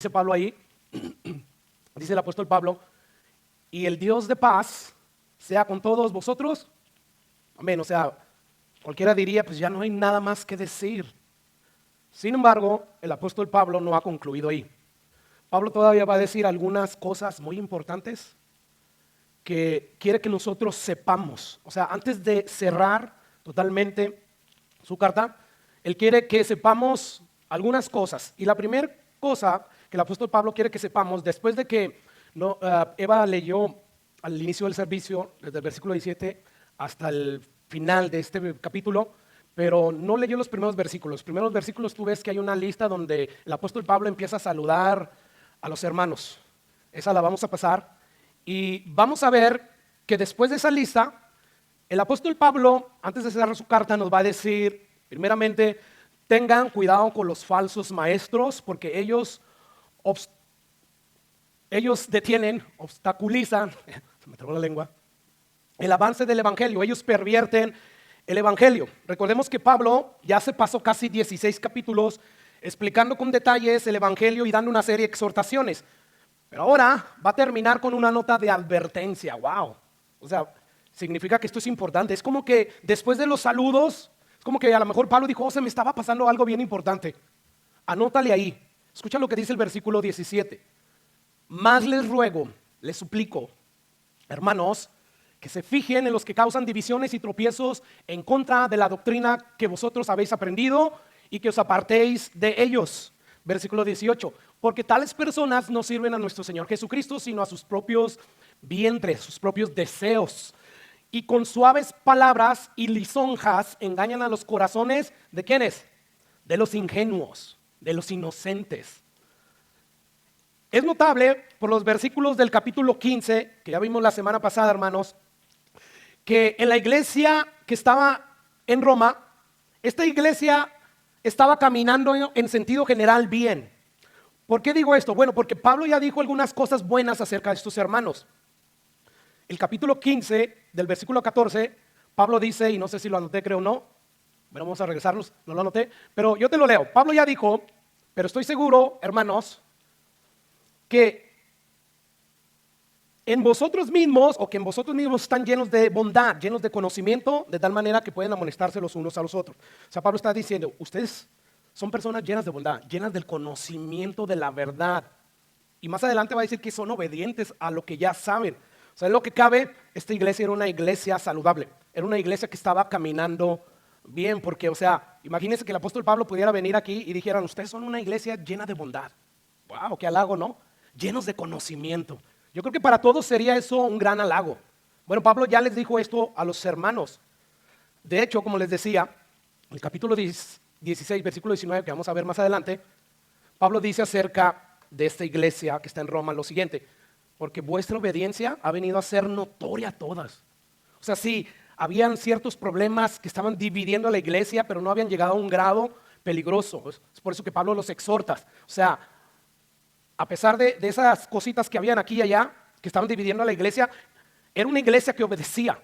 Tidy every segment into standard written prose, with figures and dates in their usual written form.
Dice Pablo ahí, dice el apóstol Pablo, y el Dios de paz sea con todos vosotros. Amén. O sea, cualquiera diría, pues ya no hay nada más que decir. Sin embargo, el apóstol Pablo no ha concluido ahí. Pablo todavía va a decir algunas cosas muy importantes que quiere que nosotros sepamos. O sea, antes de cerrar totalmente su carta, él quiere que sepamos algunas cosas. Y la primera cosa que el apóstol Pablo quiere que sepamos, después de que Eva leyó al inicio del servicio, desde el versículo 17 hasta el final de este capítulo, pero no leyó los primeros versículos. Los primeros versículos tú ves que hay una lista donde el apóstol Pablo empieza a saludar a los hermanos. Esa la vamos a pasar. Y vamos a ver que después de esa lista, el apóstol Pablo, antes de cerrar su carta, nos va a decir, primeramente, tengan cuidado con los falsos maestros, porque ellos detienen, obstaculizan, se me trabó la lengua, el avance del evangelio. Ellos pervierten el evangelio. Recordemos que Pablo ya se pasó casi 16 capítulos explicando con detalles el evangelio y dando una serie de exhortaciones. Pero ahora va a terminar con una nota de advertencia. ¡Wow! O sea, significa que esto es importante. Es como que después de los saludos, es como que a lo mejor Pablo dijo, se me estaba pasando algo bien importante. Anótale ahí. Escucha lo que dice el versículo 17. Más les ruego, les suplico, hermanos, que se fijen en los que causan divisiones y tropiezos en contra de la doctrina que vosotros habéis aprendido y que os apartéis de ellos. Versículo 18. Porque tales personas no sirven a nuestro Señor Jesucristo, sino a sus propios vientres, sus propios deseos. Y con suaves palabras y lisonjas engañan a los corazones ¿de quiénes? De los ingenuos, de los inocentes. Es notable por los versículos del capítulo 15, que ya vimos la semana pasada, hermanos, que en la iglesia que estaba en Roma, esta iglesia estaba caminando en sentido general bien. ¿Por qué digo esto? Bueno, porque Pablo ya dijo algunas cosas buenas acerca de estos hermanos. El capítulo 15 del versículo 14, Pablo dice, y no sé si lo anoté, creo o no, bueno, vamos a regresarnos, no lo anoté, pero yo te lo leo. Pablo ya dijo, pero estoy seguro, hermanos, que en vosotros mismos, o que en vosotros mismos están llenos de bondad, llenos de conocimiento, de tal manera que pueden amonestarse los unos a los otros. O sea, Pablo está diciendo, ustedes son personas llenas de bondad, llenas del conocimiento de la verdad. Y más adelante va a decir que son obedientes a lo que ya saben. O sea, en lo que cabe, esta iglesia era una iglesia saludable. Era una iglesia que estaba caminando bien. Porque, o sea, imagínense que el apóstol Pablo pudiera venir aquí y dijeran, ustedes son una iglesia llena de bondad. ¡Wow! ¡Qué halago!, ¿no? Llenos de conocimiento. Yo creo que para todos sería eso un gran halago. Bueno, Pablo ya les dijo esto a los hermanos. De hecho, como les decía, el capítulo 16, versículo 19, que vamos a ver más adelante, Pablo dice acerca de esta iglesia que está en Roma lo siguiente: porque vuestra obediencia ha venido a ser notoria a todas. O sea, sí, habían ciertos problemas que estaban dividiendo a la iglesia, pero no habían llegado a un grado peligroso. Es por eso que Pablo los exhorta. O sea, a pesar de esas cositas que habían aquí y allá, que estaban dividiendo a la iglesia, era una iglesia que obedecía.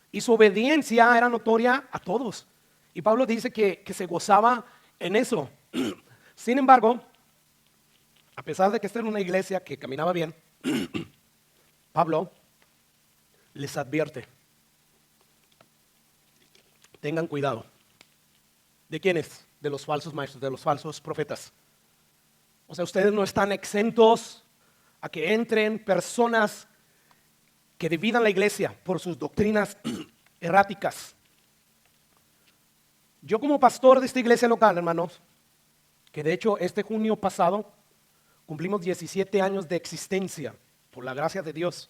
Y su obediencia era notoria a todos. Y Pablo dice que se gozaba en eso. Sin embargo, a pesar de que esta era una iglesia que caminaba bien, Pablo les advierte: tengan cuidado. ¿De quiénes? De los falsos maestros, de los falsos profetas. O sea, ustedes no están exentos a que entren personas que dividan la iglesia por sus doctrinas erráticas. Yo como pastor de esta iglesia local, hermanos, que de hecho este junio pasado cumplimos 17 años de existencia, por la gracia de Dios.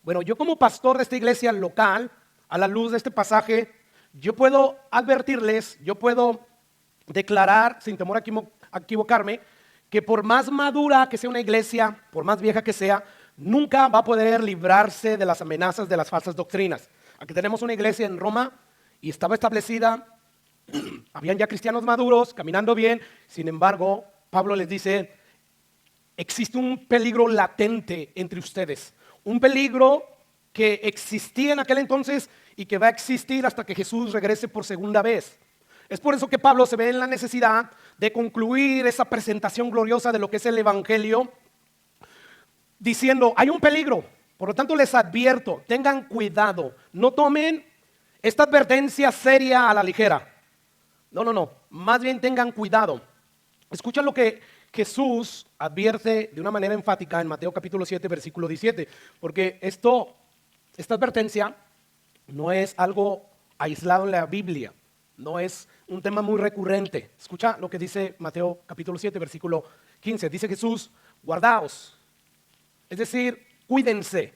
Bueno, yo como pastor de esta iglesia local, a la luz de este pasaje, yo puedo advertirles, yo puedo declarar, sin temor a equivocarme, que por más madura que sea una iglesia, por más vieja que sea, nunca va a poder librarse de las amenazas de las falsas doctrinas. Aquí tenemos una iglesia en Roma y estaba establecida, habían ya cristianos maduros, caminando bien. Sin embargo, Pablo les dice, existe un peligro latente entre ustedes, un peligro que existía en aquel entonces y que va a existir hasta que Jesús regrese por segunda vez. Es por eso que Pablo se ve en la necesidad de concluir esa presentación gloriosa de lo que es el evangelio, diciendo, hay un peligro, por lo tanto les advierto, tengan cuidado, no tomen esta advertencia seria a la ligera. No, más bien tengan cuidado. Escucha lo que Jesús advierte de una manera enfática en Mateo capítulo 7, versículo 17, porque esta advertencia no es algo aislado en la Biblia, no es un tema muy recurrente. Escucha lo que dice Mateo capítulo 7, versículo 15. Dice Jesús, guardaos, es decir, cuídense.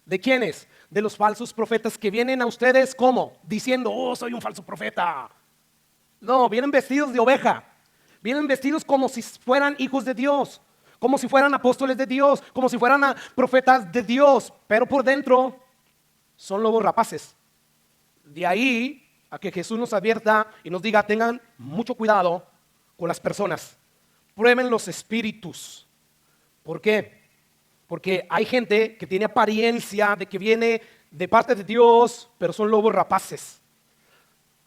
¿De quiénes? De los falsos profetas que vienen a ustedes, ¿cómo? Diciendo, oh, soy un falso profeta. No, vienen vestidos de oveja. Vienen vestidos como si fueran hijos de Dios, como si fueran apóstoles de Dios, como si fueran profetas de Dios, pero por dentro son lobos rapaces. De ahí a que Jesús nos advierta y nos diga, tengan mucho cuidado con las personas. Prueben los espíritus. ¿Por qué? Porque hay gente que tiene apariencia de que viene de parte de Dios, pero son lobos rapaces.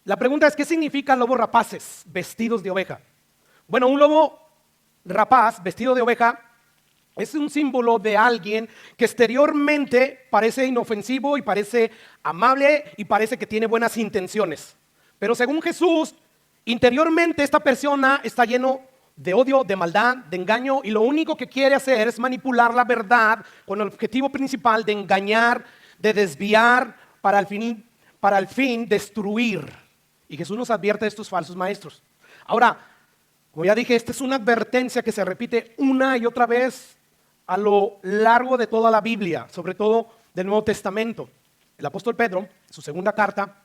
La pregunta es, ¿qué significa lobos rapaces vestidos de oveja? Bueno, un lobo rapaz vestido de oveja es un símbolo de alguien que exteriormente parece inofensivo y parece amable y parece que tiene buenas intenciones. Pero según Jesús, interiormente esta persona está lleno de odio, de maldad, de engaño, y lo único que quiere hacer es manipular la verdad con el objetivo principal de engañar, de desviar, para al fin destruir. Y Jesús nos advierte de estos falsos maestros. Ahora, como ya dije, esta es una advertencia que se repite una y otra vez a lo largo de toda la Biblia, sobre todo del Nuevo Testamento. El apóstol Pedro, en su segunda carta,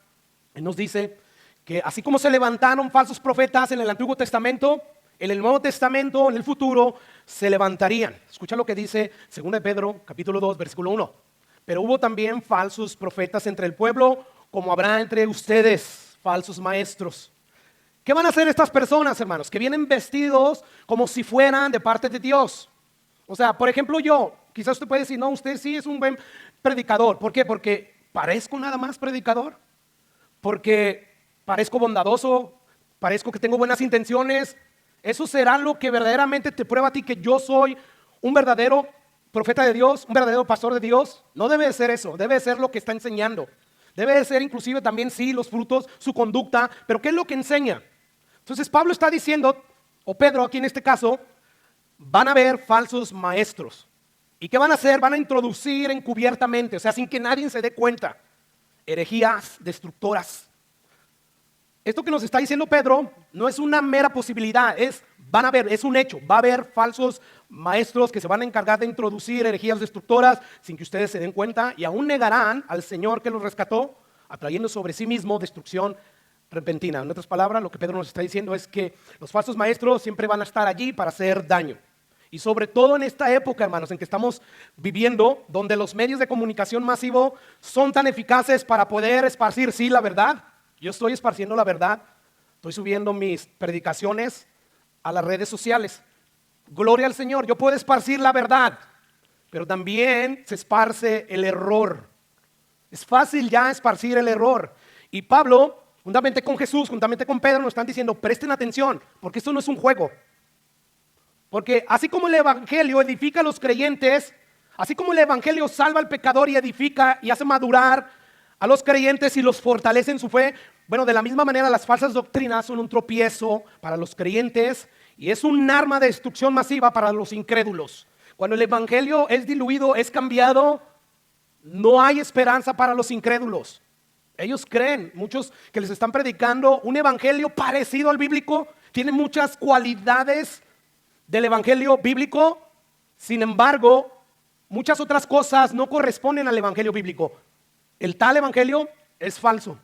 él nos dice que así como se levantaron falsos profetas en el Antiguo Testamento, en el Nuevo Testamento, en el futuro, se levantarían. Escucha lo que dice 2 Pedro, capítulo 2, versículo 1. Pero hubo también falsos profetas entre el pueblo, como habrá entre ustedes falsos maestros. ¿Qué van a hacer estas personas, hermanos? Que vienen vestidos como si fueran de parte de Dios. O sea, por ejemplo, yo, quizás usted puede decir, no, usted sí es un buen predicador. ¿Por qué? Porque parezco nada más predicador. Porque parezco bondadoso, parezco que tengo buenas intenciones. ¿Eso será lo que verdaderamente te prueba a ti que yo soy un verdadero profeta de Dios, un verdadero pastor de Dios? No debe de ser eso, debe de ser lo que está enseñando. Debe de ser inclusive también, sí, los frutos, su conducta, pero ¿qué es lo que enseña? Entonces Pablo está diciendo, o Pedro aquí en este caso, van a haber falsos maestros. ¿Y qué van a hacer? Van a introducir encubiertamente, o sea, sin que nadie se dé cuenta, herejías destructoras. Esto que nos está diciendo Pedro no es una mera posibilidad, van a haber, es un hecho. Va a haber falsos maestros que se van a encargar de introducir herejías destructoras sin que ustedes se den cuenta y aún negarán al Señor que los rescató, atrayendo sobre sí mismo destrucción repentina. En otras palabras, lo que Pedro nos está diciendo es que los falsos maestros siempre van a estar allí para hacer daño. Y sobre todo en esta época, hermanos, en que estamos viviendo, donde los medios de comunicación masivo son tan eficaces para poder esparcir, sí, la verdad. Yo estoy esparciendo la verdad, estoy subiendo mis predicaciones a las redes sociales. Gloria al Señor, yo puedo esparcir la verdad, pero también se esparce el error. Es fácil ya esparcir el error. Y Pablo, juntamente con Jesús, juntamente con Pedro, nos están diciendo, presten atención, porque esto no es un juego. Porque así como el evangelio edifica a los creyentes, así como el evangelio salva al pecador y edifica y hace madurar a los creyentes y los fortalece en su fe, bueno, de la misma manera las falsas doctrinas son un tropiezo para los creyentes y es un arma de destrucción masiva para los incrédulos. Cuando el evangelio es diluido, es cambiado, no hay esperanza para los incrédulos. Ellos creen, muchos que les están predicando un evangelio parecido al bíblico, tiene muchas cualidades del evangelio bíblico, sin embargo, muchas otras cosas no corresponden al evangelio bíblico. El tal evangelio es falso.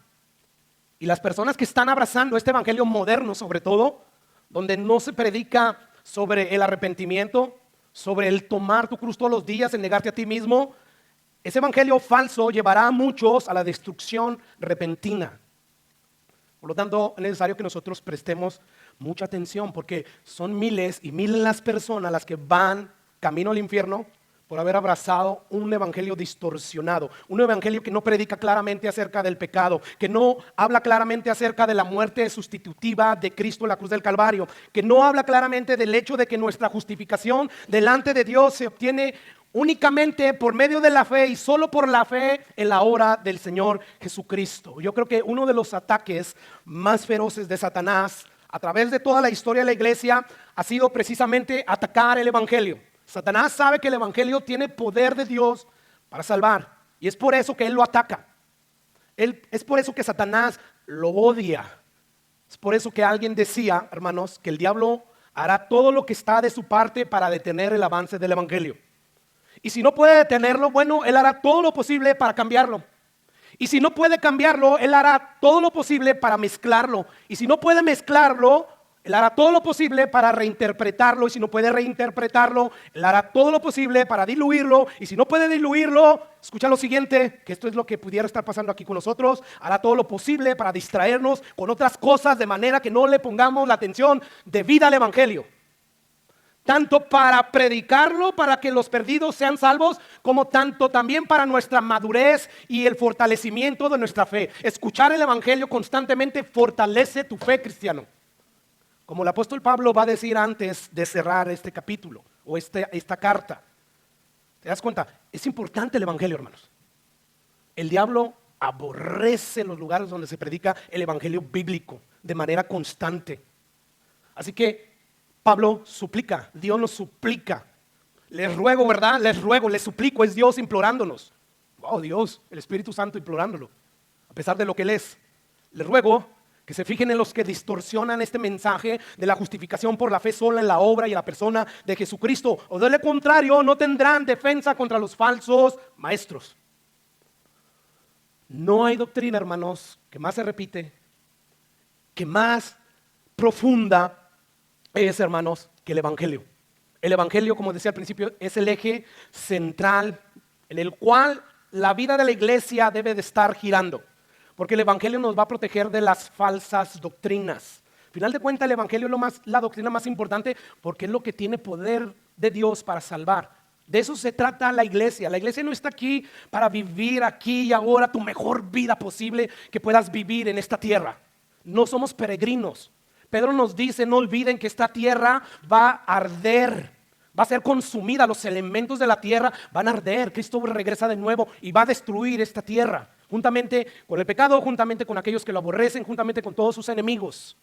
Y las personas que están abrazando este evangelio moderno, sobre todo, donde no se predica sobre el arrepentimiento, sobre el tomar tu cruz todos los días, el negarte a ti mismo, ese evangelio falso llevará a muchos a la destrucción repentina. Por lo tanto, es necesario que nosotros prestemos mucha atención porque son miles y miles las personas las que van camino al infierno por haber abrazado un evangelio distorsionado, un evangelio que no predica claramente acerca del pecado, que no habla claramente acerca de la muerte sustitutiva de Cristo en la cruz del Calvario, que no habla claramente del hecho de que nuestra justificación delante de Dios se obtiene únicamente por medio de la fe y solo por la fe en la obra del Señor Jesucristo. Yo creo que uno de los ataques más feroces de Satanás a través de toda la historia de la iglesia ha sido precisamente atacar el evangelio. Satanás sabe que el evangelio tiene poder de Dios para salvar y es por eso que él lo ataca. Es por eso que Satanás lo odia. Es por eso que alguien decía, hermanos, que el diablo hará todo lo que está de su parte para detener el avance del evangelio. Y si no puede detenerlo, bueno, él hará todo lo posible para cambiarlo. Y si no puede cambiarlo, él hará todo lo posible para mezclarlo. Y si no puede mezclarlo, él hará todo lo posible para reinterpretarlo. Y si no puede reinterpretarlo, él hará todo lo posible para diluirlo. Y si no puede diluirlo, escucha lo siguiente, que esto es lo que pudiera estar pasando aquí con nosotros. Hará todo lo posible para distraernos con otras cosas de manera que no le pongamos la atención debida al evangelio. Tanto para predicarlo, para que los perdidos sean salvos, como tanto también para nuestra madurez y el fortalecimiento de nuestra fe. Escuchar el evangelio constantemente fortalece tu fe, cristiano. Como el apóstol Pablo va a decir antes de cerrar este capítulo o esta carta. ¿Te das cuenta? Es importante el evangelio, hermanos. El diablo aborrece los lugares donde se predica el evangelio bíblico de manera constante. Así que Pablo suplica, Dios nos suplica. Les ruego, ¿verdad? Les ruego, les suplico, es Dios implorándonos. Oh, Dios, el Espíritu Santo implorándolo, a pesar de lo que Él es. Les ruego que se fijen en los que distorsionan este mensaje de la justificación por la fe sola en la obra y en la persona de Jesucristo. O de lo contrario, no tendrán defensa contra los falsos maestros. No hay doctrina, hermanos, que más se repite, que más profunda es, hermanos, que el evangelio. El evangelio, como decía al principio, es el eje central en el cual la vida de la iglesia debe de estar girando, porque el evangelio nos va a proteger de las falsas doctrinas. Al final de cuentas, el evangelio es la doctrina más importante porque es lo que tiene poder de Dios para salvar. De eso se trata la iglesia. La iglesia no está aquí para vivir aquí y ahora tu mejor vida posible que puedas vivir en esta tierra. No somos peregrinos. Pedro nos dice, no olviden que esta tierra va a arder, va a ser consumida, los elementos de la tierra van a arder. Cristo regresa de nuevo y va a destruir esta tierra, juntamente con el pecado, juntamente con aquellos que lo aborrecen, juntamente con todos sus enemigos.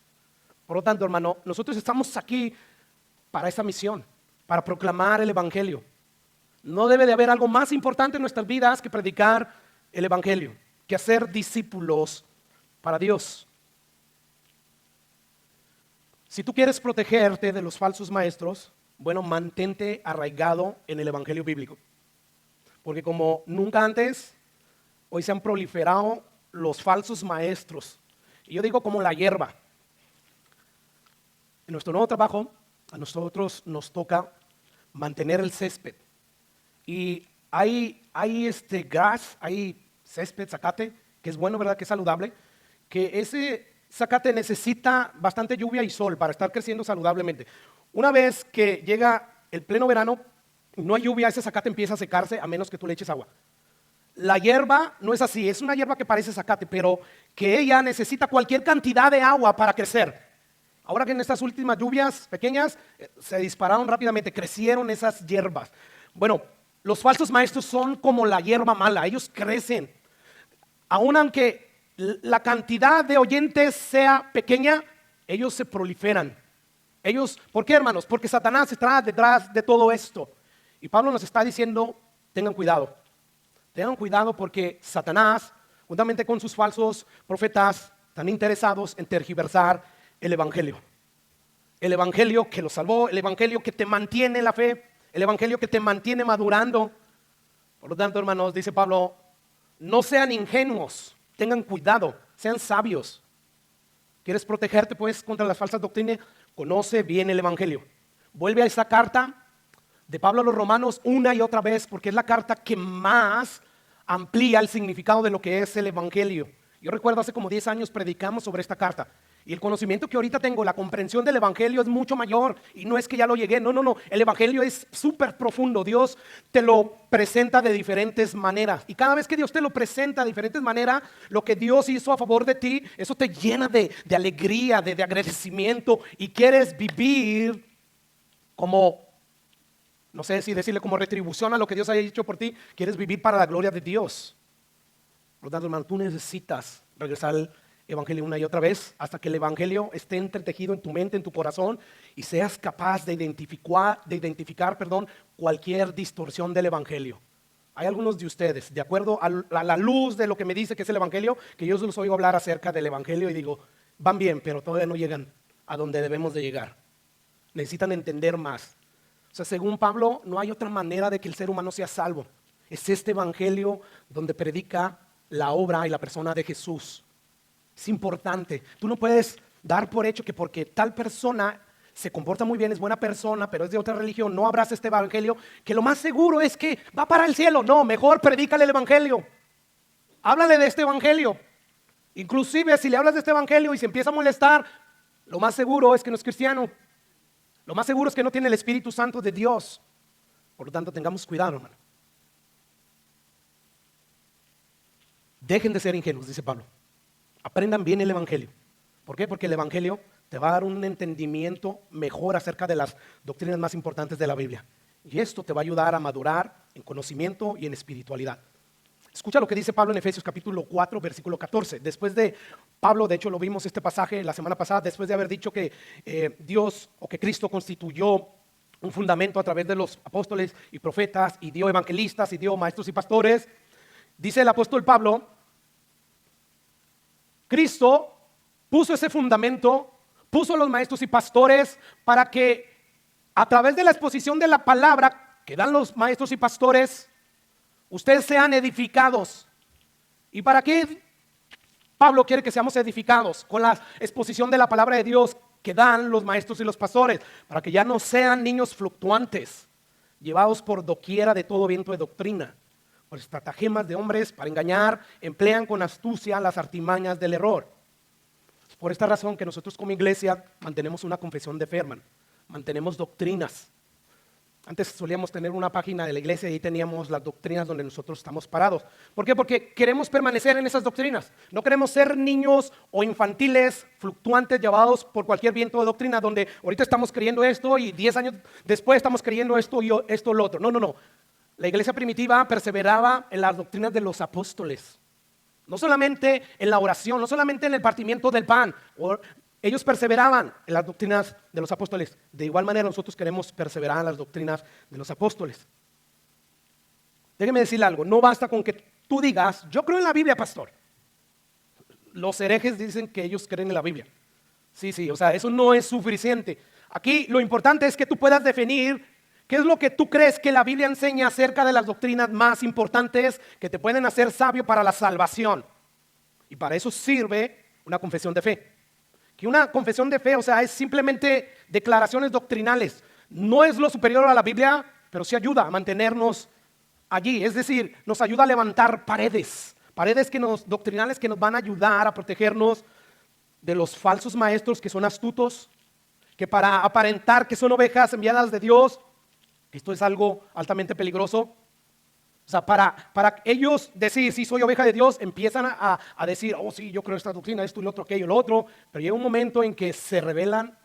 Por lo tanto, hermano, nosotros estamos aquí para esta misión, para proclamar el evangelio. No debe de haber algo más importante en nuestras vidas que predicar el evangelio, que hacer discípulos para Dios. Si tú quieres protegerte de los falsos maestros, bueno, mantente arraigado en el evangelio bíblico. Porque como nunca antes, hoy se han proliferado los falsos maestros. Y yo digo como la hierba. En nuestro nuevo trabajo, a nosotros nos toca mantener el césped. Y hay grass, hay césped, zacate, que es bueno, ¿verdad? Que es saludable. Que ese zacate necesita bastante lluvia y sol para estar creciendo saludablemente. Una vez que llega el pleno verano, no hay lluvia, ese zacate empieza a secarse a menos que tú le eches agua. La hierba no es así, es una hierba que parece zacate, pero que ella necesita cualquier cantidad de agua para crecer. Ahora que en estas últimas lluvias pequeñas se dispararon rápidamente, crecieron esas hierbas. Bueno, los falsos maestros son como la hierba mala, ellos crecen. Aun aunque la cantidad de oyentes sea pequeña, ellos se proliferan. ¿Por qué, hermanos? Porque Satanás está detrás de todo esto. Y Pablo nos está diciendo, tengan cuidado. Tengan cuidado porque Satanás, juntamente con sus falsos profetas, están interesados en tergiversar el evangelio. El evangelio que los salvó, el evangelio que te mantiene en la fe, el evangelio que te mantiene madurando. Por lo tanto, hermanos, dice Pablo, no sean ingenuos. Tengan cuidado, sean sabios. ¿Quieres protegerte pues contra las falsas doctrinas? Conoce bien el evangelio. Vuelve a esa carta de Pablo a los Romanos una y otra vez porque es la carta que más amplía el significado de lo que es el evangelio. Yo recuerdo hace como 10 años predicamos sobre esta carta Y el conocimiento que ahorita tengo, la comprensión del Evangelio es mucho mayor. Y no es que ya lo llegué, no. El Evangelio es súper profundo. Dios te lo presenta de diferentes maneras. Y cada vez que Dios te lo presenta de diferentes maneras, lo que Dios hizo a favor de ti, eso te llena de alegría, de agradecimiento. Y quieres vivir como, no sé si decirle como retribución a lo que Dios haya hecho por ti. Quieres vivir para la gloria de Dios. Por lo tanto, hermano, tú necesitas regresar al Evangelio una y otra vez hasta que el Evangelio esté entretejido en tu mente, en tu corazón, y seas capaz de identificar cualquier distorsión del Evangelio. Hay algunos de ustedes, de acuerdo a la luz de lo que me dice que es el Evangelio, que yo los oigo hablar acerca del Evangelio y digo, van bien, pero todavía no llegan a donde debemos de llegar. Necesitan entender más. O sea, según Pablo, no hay otra manera de que el ser humano sea salvo. Es este Evangelio donde predica la obra y la persona de Jesús. Es importante. Tú no puedes dar por hecho que porque tal persona se comporta muy bien, es buena persona, pero es de otra religión, no abraza este Evangelio, que lo más seguro es que va para el cielo. No, mejor predícale el Evangelio. Háblale de este Evangelio. Inclusive si le hablas de este Evangelio y se empieza a molestar, lo más seguro es que no es cristiano. Lo más seguro es que no tiene el Espíritu Santo de Dios. Por lo tanto, tengamos cuidado, hermano. Dejen de ser ingenuos, dice Pablo. Aprendan bien el Evangelio. ¿Por qué? Porque el Evangelio te va a dar un entendimiento mejor acerca de las doctrinas más importantes de la Biblia. Y esto te va a ayudar a madurar en conocimiento y en espiritualidad. Escucha lo que dice Pablo en Efesios capítulo 4, versículo 14. Después de Pablo, de hecho lo vimos este pasaje la semana pasada, después de haber dicho que Dios o que Cristo constituyó un fundamento a través de los apóstoles y profetas y dio evangelistas y dio maestros y pastores, dice el apóstol Pablo, Cristo puso ese fundamento, puso los maestros y pastores para que a través de la exposición de la palabra que dan los maestros y pastores, ustedes sean edificados. ¿Y para qué Pablo quiere que seamos edificados? Con la exposición de la palabra de Dios que dan los maestros y los pastores, para que ya no sean niños fluctuantes, llevados por doquiera de todo viento de doctrina, por estratagemas de hombres para engañar, emplean con astucia las artimañas del error. Por esta razón que nosotros como iglesia mantenemos una confesión de fe, hermano. Mantenemos doctrinas. Antes solíamos tener una página de la iglesia y ahí teníamos las doctrinas donde nosotros estamos parados. ¿Por qué? Porque queremos permanecer en esas doctrinas. No queremos ser niños o infantiles fluctuantes llevados por cualquier viento de doctrina donde ahorita estamos creyendo esto y 10 años después estamos creyendo esto y esto lo otro. No. La iglesia primitiva perseveraba en las doctrinas de los apóstoles. No solamente en la oración, no solamente en el partimiento del pan. Ellos perseveraban en las doctrinas de los apóstoles. De igual manera nosotros queremos perseverar en las doctrinas de los apóstoles. Déjeme decirle algo, no basta con que tú digas, yo creo en la Biblia, pastor. Los herejes dicen que ellos creen en la Biblia. Sí, o sea, eso no es suficiente. Aquí lo importante es que tú puedas definir ¿qué es lo que tú crees que la Biblia enseña acerca de las doctrinas más importantes que te pueden hacer sabio para la salvación? Y para eso sirve una confesión de fe. Que una confesión de fe, o sea, es simplemente declaraciones doctrinales. No es lo superior a la Biblia, pero sí ayuda a mantenernos allí. Es decir, nos ayuda a levantar paredes doctrinales que nos van a ayudar a protegernos de los falsos maestros que son astutos, que para aparentar que son ovejas enviadas de Dios, esto es algo altamente peligroso. O sea, para ellos decir, sí, soy oveja de Dios, empiezan a decir, oh, sí, yo creo esta doctrina, esto y lo otro, aquello, lo otro. Pero llega un momento en que se revelan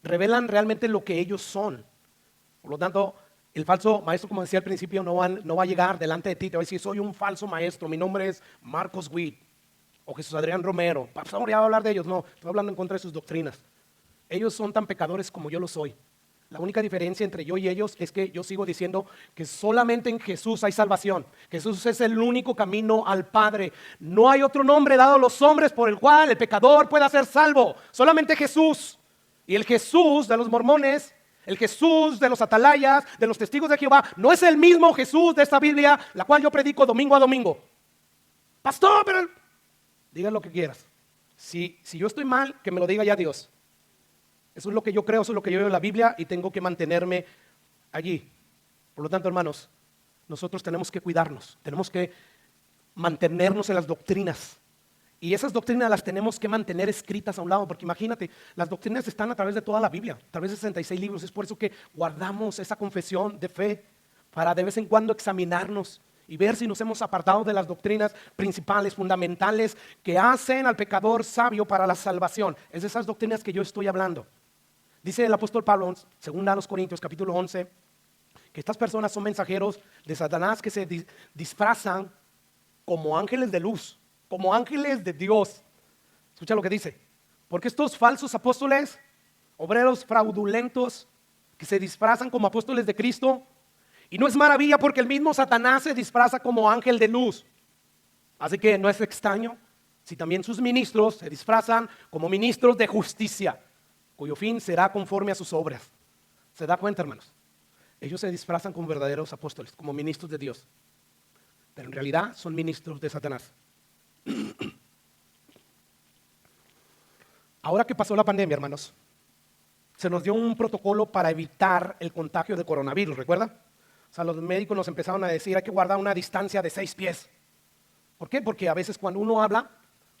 realmente lo que ellos son. Por lo tanto, el falso maestro, como decía al principio, no va a llegar delante de ti, te va a decir, soy un falso maestro, mi nombre es Marcos Witt o Jesús Adrián Romero. Pastor, ya voy a hablar de ellos. No, estoy hablando en contra de sus doctrinas. Ellos son tan pecadores como yo lo soy. La única diferencia entre yo y ellos es que yo sigo diciendo que solamente en Jesús hay salvación. Jesús es el único camino al Padre. No hay otro nombre dado a los hombres por el cual el pecador pueda ser salvo. Solamente Jesús. Y el Jesús de los mormones, el Jesús de los atalayas, de los testigos de Jehová, no es el mismo Jesús de esta Biblia, la cual yo predico domingo a domingo. Pastor, pero diga lo que quieras. Si yo estoy mal, que me lo diga ya Dios. Eso es lo que yo creo, eso es lo que yo veo en la Biblia y tengo que mantenerme allí. Por lo tanto, hermanos, nosotros tenemos que cuidarnos, tenemos que mantenernos en las doctrinas Y esas doctrinas las tenemos que mantener escritas a un lado, porque imagínate, las doctrinas están a través de toda la Biblia, a través de 66 libros. Es por eso que guardamos esa confesión de fe, para de vez en cuando examinarnos y ver si nos hemos apartado de las doctrinas principales, fundamentales, que hacen al pecador sabio para la salvación. Es de esas doctrinas que yo estoy hablando. Dice el apóstol Pablo, según a los Corintios, capítulo 11, que estas personas son mensajeros de Satanás que se disfrazan como ángeles de luz, como ángeles de Dios. Escucha lo que dice. Porque estos falsos apóstoles, obreros fraudulentos, que se disfrazan como apóstoles de Cristo, y no es maravilla porque el mismo Satanás se disfraza como ángel de luz. Así que no es extraño si también sus ministros se disfrazan como ministros de justicia, cuyo fin será conforme a sus obras. ¿Se da cuenta, hermanos? Ellos se disfrazan como verdaderos apóstoles, como ministros de Dios, pero en realidad son ministros de Satanás. Ahora que pasó la pandemia, hermanos, se nos dio un protocolo para evitar el contagio de coronavirus, ¿recuerda? O sea, los médicos nos empezaron a decir, hay que guardar una distancia de 6 pies. ¿Por qué? Porque a veces cuando uno habla,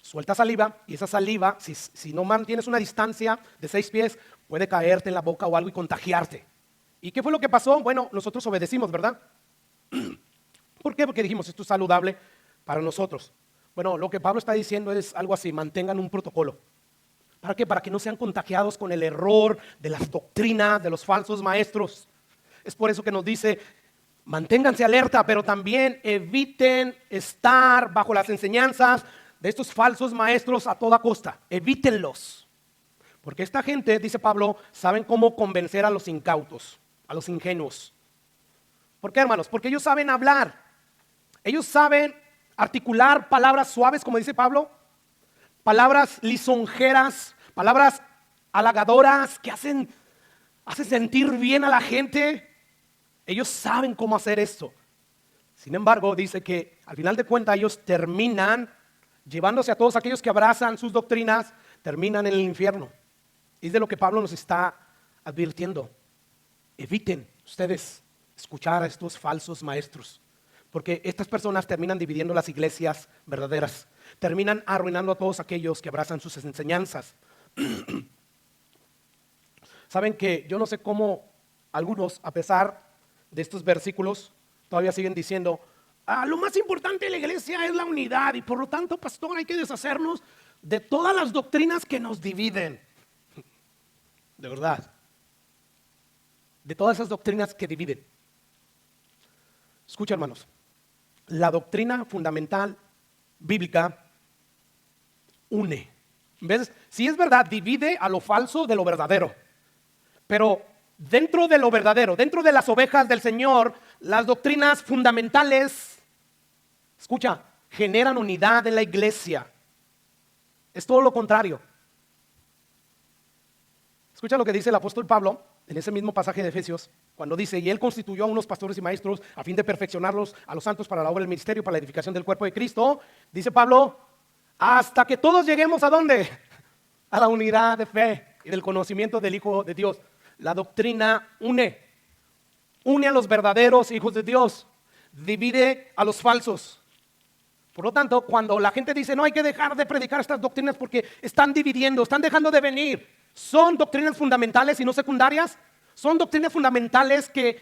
suelta saliva, y esa saliva, si no mantienes una distancia de 6 pies, puede caerte en la boca o algo y contagiarte. ¿Y qué fue lo que pasó? Bueno, nosotros obedecimos, ¿verdad? ¿Por qué? Porque dijimos, esto es saludable para nosotros. Bueno, lo que Pablo está diciendo es algo así, mantengan un protocolo. ¿Para qué? Para que no sean contagiados con el error de las doctrinas de los falsos maestros. Es por eso que nos dice, manténganse alerta, pero también eviten estar bajo las enseñanzas de estos falsos maestros a toda costa. Evítenlos. Porque esta gente, dice Pablo, saben cómo convencer a los incautos, a los ingenuos. ¿Por qué, hermanos? Porque ellos saben hablar. Ellos saben articular palabras suaves, como dice Pablo, palabras lisonjeras, palabras halagadoras que hacen sentir bien a la gente. Ellos saben cómo hacer esto. Sin embargo, dice que al final de cuentas ellos terminan llevándose a todos aquellos que abrazan sus doctrinas, terminan en el infierno. Y es de lo que Pablo nos está advirtiendo. Eviten ustedes escuchar a estos falsos maestros, porque estas personas terminan dividiendo las iglesias verdaderas, terminan arruinando a todos aquellos que abrazan sus enseñanzas. Saben que yo no sé cómo algunos, a pesar de estos versículos, todavía siguen diciendo, lo más importante de la iglesia es la unidad y por lo tanto, pastor, hay que deshacernos de todas las doctrinas que nos dividen. De verdad, de todas esas doctrinas que dividen. Escucha, hermanos, la doctrina fundamental bíblica une. ¿Ves? Si es verdad, divide a lo falso de lo verdadero. Pero dentro de lo verdadero, dentro de las ovejas del Señor, las doctrinas fundamentales, escucha, generan unidad en la iglesia. Es todo lo contrario. Escucha lo que dice el apóstol Pablo en ese mismo pasaje de Efesios, cuando dice, y él constituyó a unos pastores y maestros a fin de perfeccionarlos a los santos para la obra del ministerio, para la edificación del cuerpo de Cristo. Dice Pablo, hasta que todos lleguemos ¿a dónde? A la unidad de fe y del conocimiento del Hijo de Dios. La doctrina une a los verdaderos hijos de Dios, divide a los falsos. Por lo tanto, cuando la gente dice, no hay que dejar de predicar estas doctrinas porque están dividiendo, están dejando de venir, son doctrinas fundamentales y no secundarias, son doctrinas fundamentales que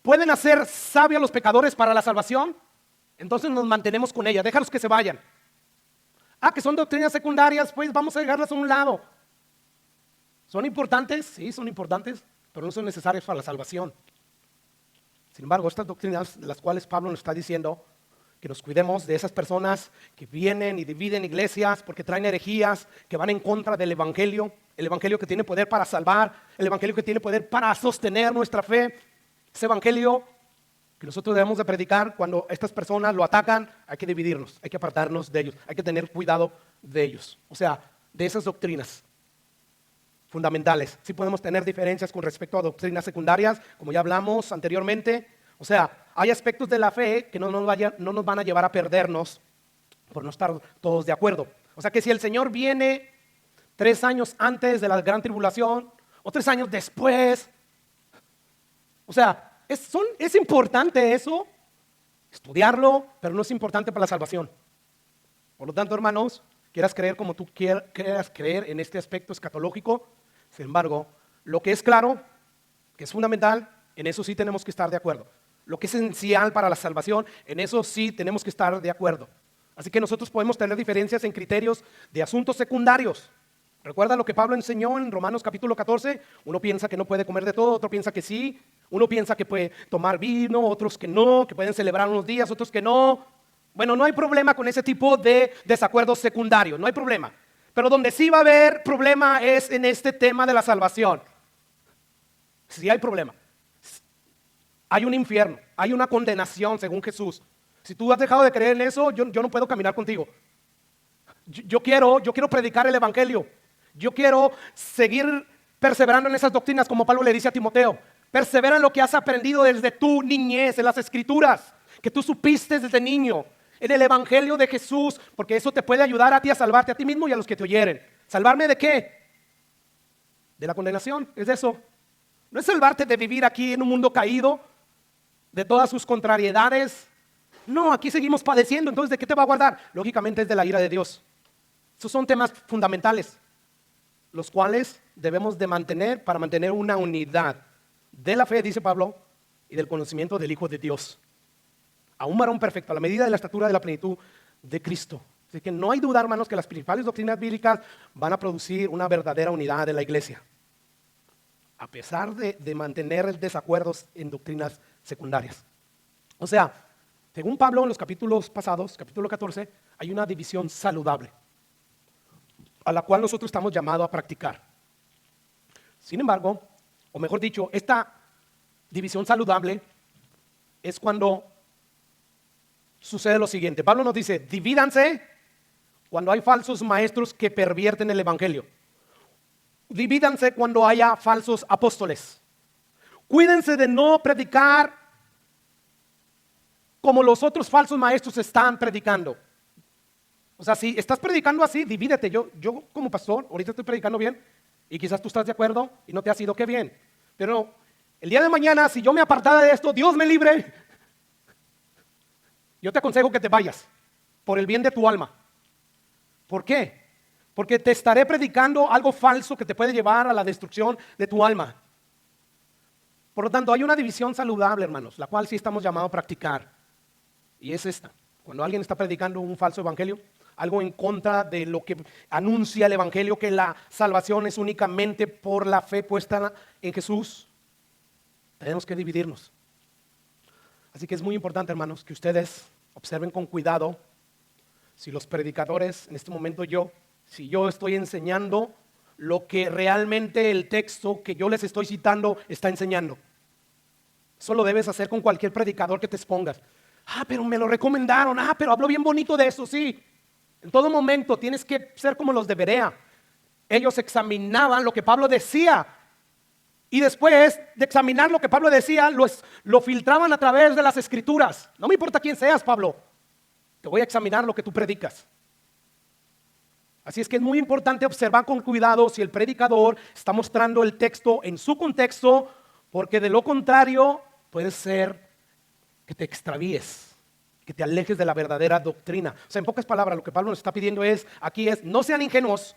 pueden hacer sabios a los pecadores para la salvación, entonces nos mantenemos con ellas, déjalos que se vayan. Que son doctrinas secundarias, pues vamos a dejarlas a un lado. ¿Son importantes? Sí, son importantes, pero no son necesarias para la salvación. Sin embargo, estas doctrinas de las cuales Pablo nos está diciendo que nos cuidemos de esas personas que vienen y dividen iglesias porque traen herejías, que van en contra del evangelio, el evangelio que tiene poder para salvar, el evangelio que tiene poder para sostener nuestra fe, ese evangelio que nosotros debemos de predicar. Cuando estas personas lo atacan, hay que dividirnos, hay que apartarnos de ellos, hay que tener cuidado de ellos, o sea, de esas doctrinas fundamentales. Sí podemos tener diferencias con respecto a doctrinas secundarias, como ya hablamos anteriormente. O sea, hay aspectos de la fe que no nos van a llevar a perdernos por no estar todos de acuerdo. O sea que si el Señor viene 3 años antes de la gran tribulación o 3 años después, o sea, es importante eso, estudiarlo, pero no es importante para la salvación. Por lo tanto, hermanos, quieras creer como tú quieras creer en este aspecto escatológico. Sin embargo, lo que es claro, que es fundamental, en eso sí tenemos que estar de acuerdo. Lo que es esencial para la salvación, en eso sí tenemos que estar de acuerdo. Así que nosotros podemos tener diferencias en criterios de asuntos secundarios. ¿Recuerda lo que Pablo enseñó en Romanos capítulo 14? Uno piensa que no puede comer de todo, otro piensa que sí. Uno piensa que puede tomar vino, otros que no, que pueden celebrar unos días, otros que no. Bueno, no hay problema con ese tipo de desacuerdos secundarios, no hay problema. Pero donde sí va a haber problema es en este tema de la salvación. Sí hay problema. Hay un infierno, hay una condenación según Jesús. Si tú has dejado de creer en eso, yo no puedo caminar contigo. Yo quiero predicar el evangelio. Yo quiero seguir perseverando en esas doctrinas, como Pablo le dice a Timoteo. Persevera en lo que has aprendido desde tu niñez, en las escrituras, que tú supiste desde niño, en el evangelio de Jesús, porque eso te puede ayudar a ti a salvarte a ti mismo y a los que te oyeren. ¿Salvarme de qué? De la condenación, es eso. No es salvarte de vivir aquí en un mundo caído, de todas sus contrariedades. No, aquí seguimos padeciendo. Entonces, ¿de qué te va a guardar? Lógicamente es de la ira de Dios. Esos son temas fundamentales, los cuales debemos de mantener para mantener una unidad de la fe, dice Pablo, y del conocimiento del Hijo de Dios. A un varón perfecto, a la medida de la estatura de la plenitud de Cristo. Así que no hay duda, hermanos, que las principales doctrinas bíblicas van a producir una verdadera unidad de la iglesia, a pesar de mantener desacuerdos en doctrinas secundarias. O sea, según Pablo en los capítulos pasados, capítulo 14, hay una división saludable, a la cual nosotros estamos llamados a practicar. Sin embargo, o mejor dicho, esta división saludable es cuando sucede lo siguiente. Pablo nos dice, divídanse cuando hay falsos maestros que pervierten el evangelio. Divídanse cuando haya falsos apóstoles. Cuídense de no predicar como los otros falsos maestros están predicando. O sea, si estás predicando así, divídete. Yo como pastor, ahorita estoy predicando bien y quizás tú estás de acuerdo y no te ha sido que bien. Pero el día de mañana, si yo me apartara de esto, Dios me libre. Yo te aconsejo que te vayas por el bien de tu alma. ¿Por qué? Porque te estaré predicando algo falso que te puede llevar a la destrucción de tu alma. Por lo tanto, hay una división saludable, hermanos, la cual sí estamos llamados a practicar. Y es esta. Cuando alguien está predicando un falso evangelio, algo en contra de lo que anuncia el evangelio, que la salvación es únicamente por la fe puesta en Jesús, tenemos que dividirnos. Así que es muy importante, hermanos, que ustedes observen con cuidado si los predicadores, en este momento si yo estoy enseñando lo que realmente el texto que yo les estoy citando está enseñando. Eso lo debes hacer con cualquier predicador que te expongas. Pero me lo recomendaron. Pero habló bien bonito de eso, sí. En todo momento tienes que ser como los de Berea. Ellos examinaban lo que Pablo decía y después de examinar lo que Pablo decía, lo filtraban a través de las escrituras. No me importa quién seas, Pablo. Te voy a examinar lo que tú predicas. Así es que es muy importante observar con cuidado si el predicador está mostrando el texto en su contexto, porque de lo contrario puede ser que te extravíes, que te alejes de la verdadera doctrina. O sea, en pocas palabras, lo que Pablo nos está pidiendo aquí es, no sean ingenuos,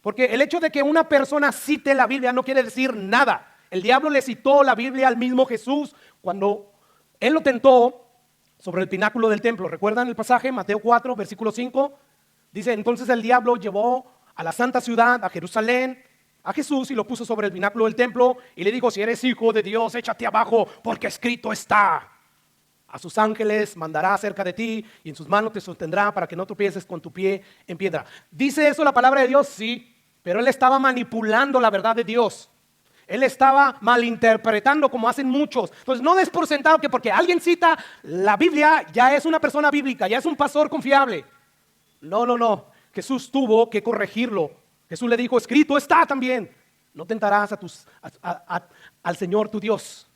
porque el hecho de que una persona cite la Biblia no quiere decir nada. El diablo le citó la Biblia al mismo Jesús cuando él lo tentó sobre el pináculo del templo. ¿Recuerdan el pasaje? Mateo 4, versículo 5. Dice, entonces el diablo llevó a la santa ciudad, a Jerusalén, a Jesús y lo puso sobre el pináculo del templo y le dijo, si eres hijo de Dios, échate abajo, porque escrito está. A sus ángeles mandará cerca de ti y en sus manos te sostendrá para que no tropieces con tu pie en piedra. ¿Dice eso la palabra de Dios? Sí, pero él estaba manipulando la verdad de Dios. Él estaba malinterpretando como hacen muchos. Entonces no des por sentado que porque alguien cita la Biblia ya es una persona bíblica, ya es un pastor confiable. No. Jesús tuvo que corregirlo. Jesús le dijo, escrito está también. No tentarás al Señor tu Dios.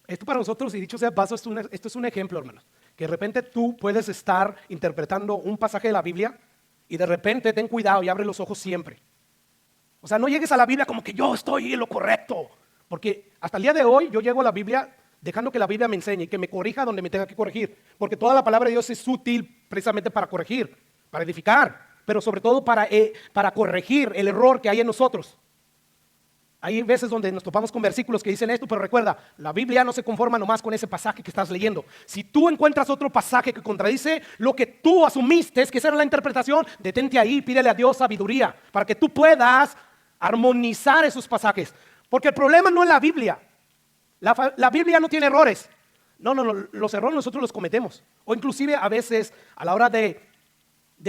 Esto para nosotros, y dicho sea paso, esto es un ejemplo, hermanos. Que de repente tú puedes estar interpretando un pasaje de la Biblia y de repente ten cuidado y abre los ojos siempre. O sea, no llegues a la Biblia como que yo estoy en lo correcto. Porque hasta el día de hoy yo llego a la Biblia dejando que la Biblia me enseñe y que me corrija donde me tenga que corregir. Porque toda la palabra de Dios es útil precisamente para corregir, para edificar, pero sobre todo para corregir el error que hay en nosotros. Hay veces donde nos topamos con versículos que dicen esto, pero recuerda, la Biblia no se conforma nomás con ese pasaje que estás leyendo. Si tú encuentras otro pasaje que contradice lo que tú asumiste, que esa era la interpretación, detente ahí, pídele a Dios sabiduría para que tú puedas armonizar esos pasajes. Porque el problema no es la Biblia. La Biblia no tiene errores. No, los errores nosotros los cometemos. O inclusive a veces a la hora de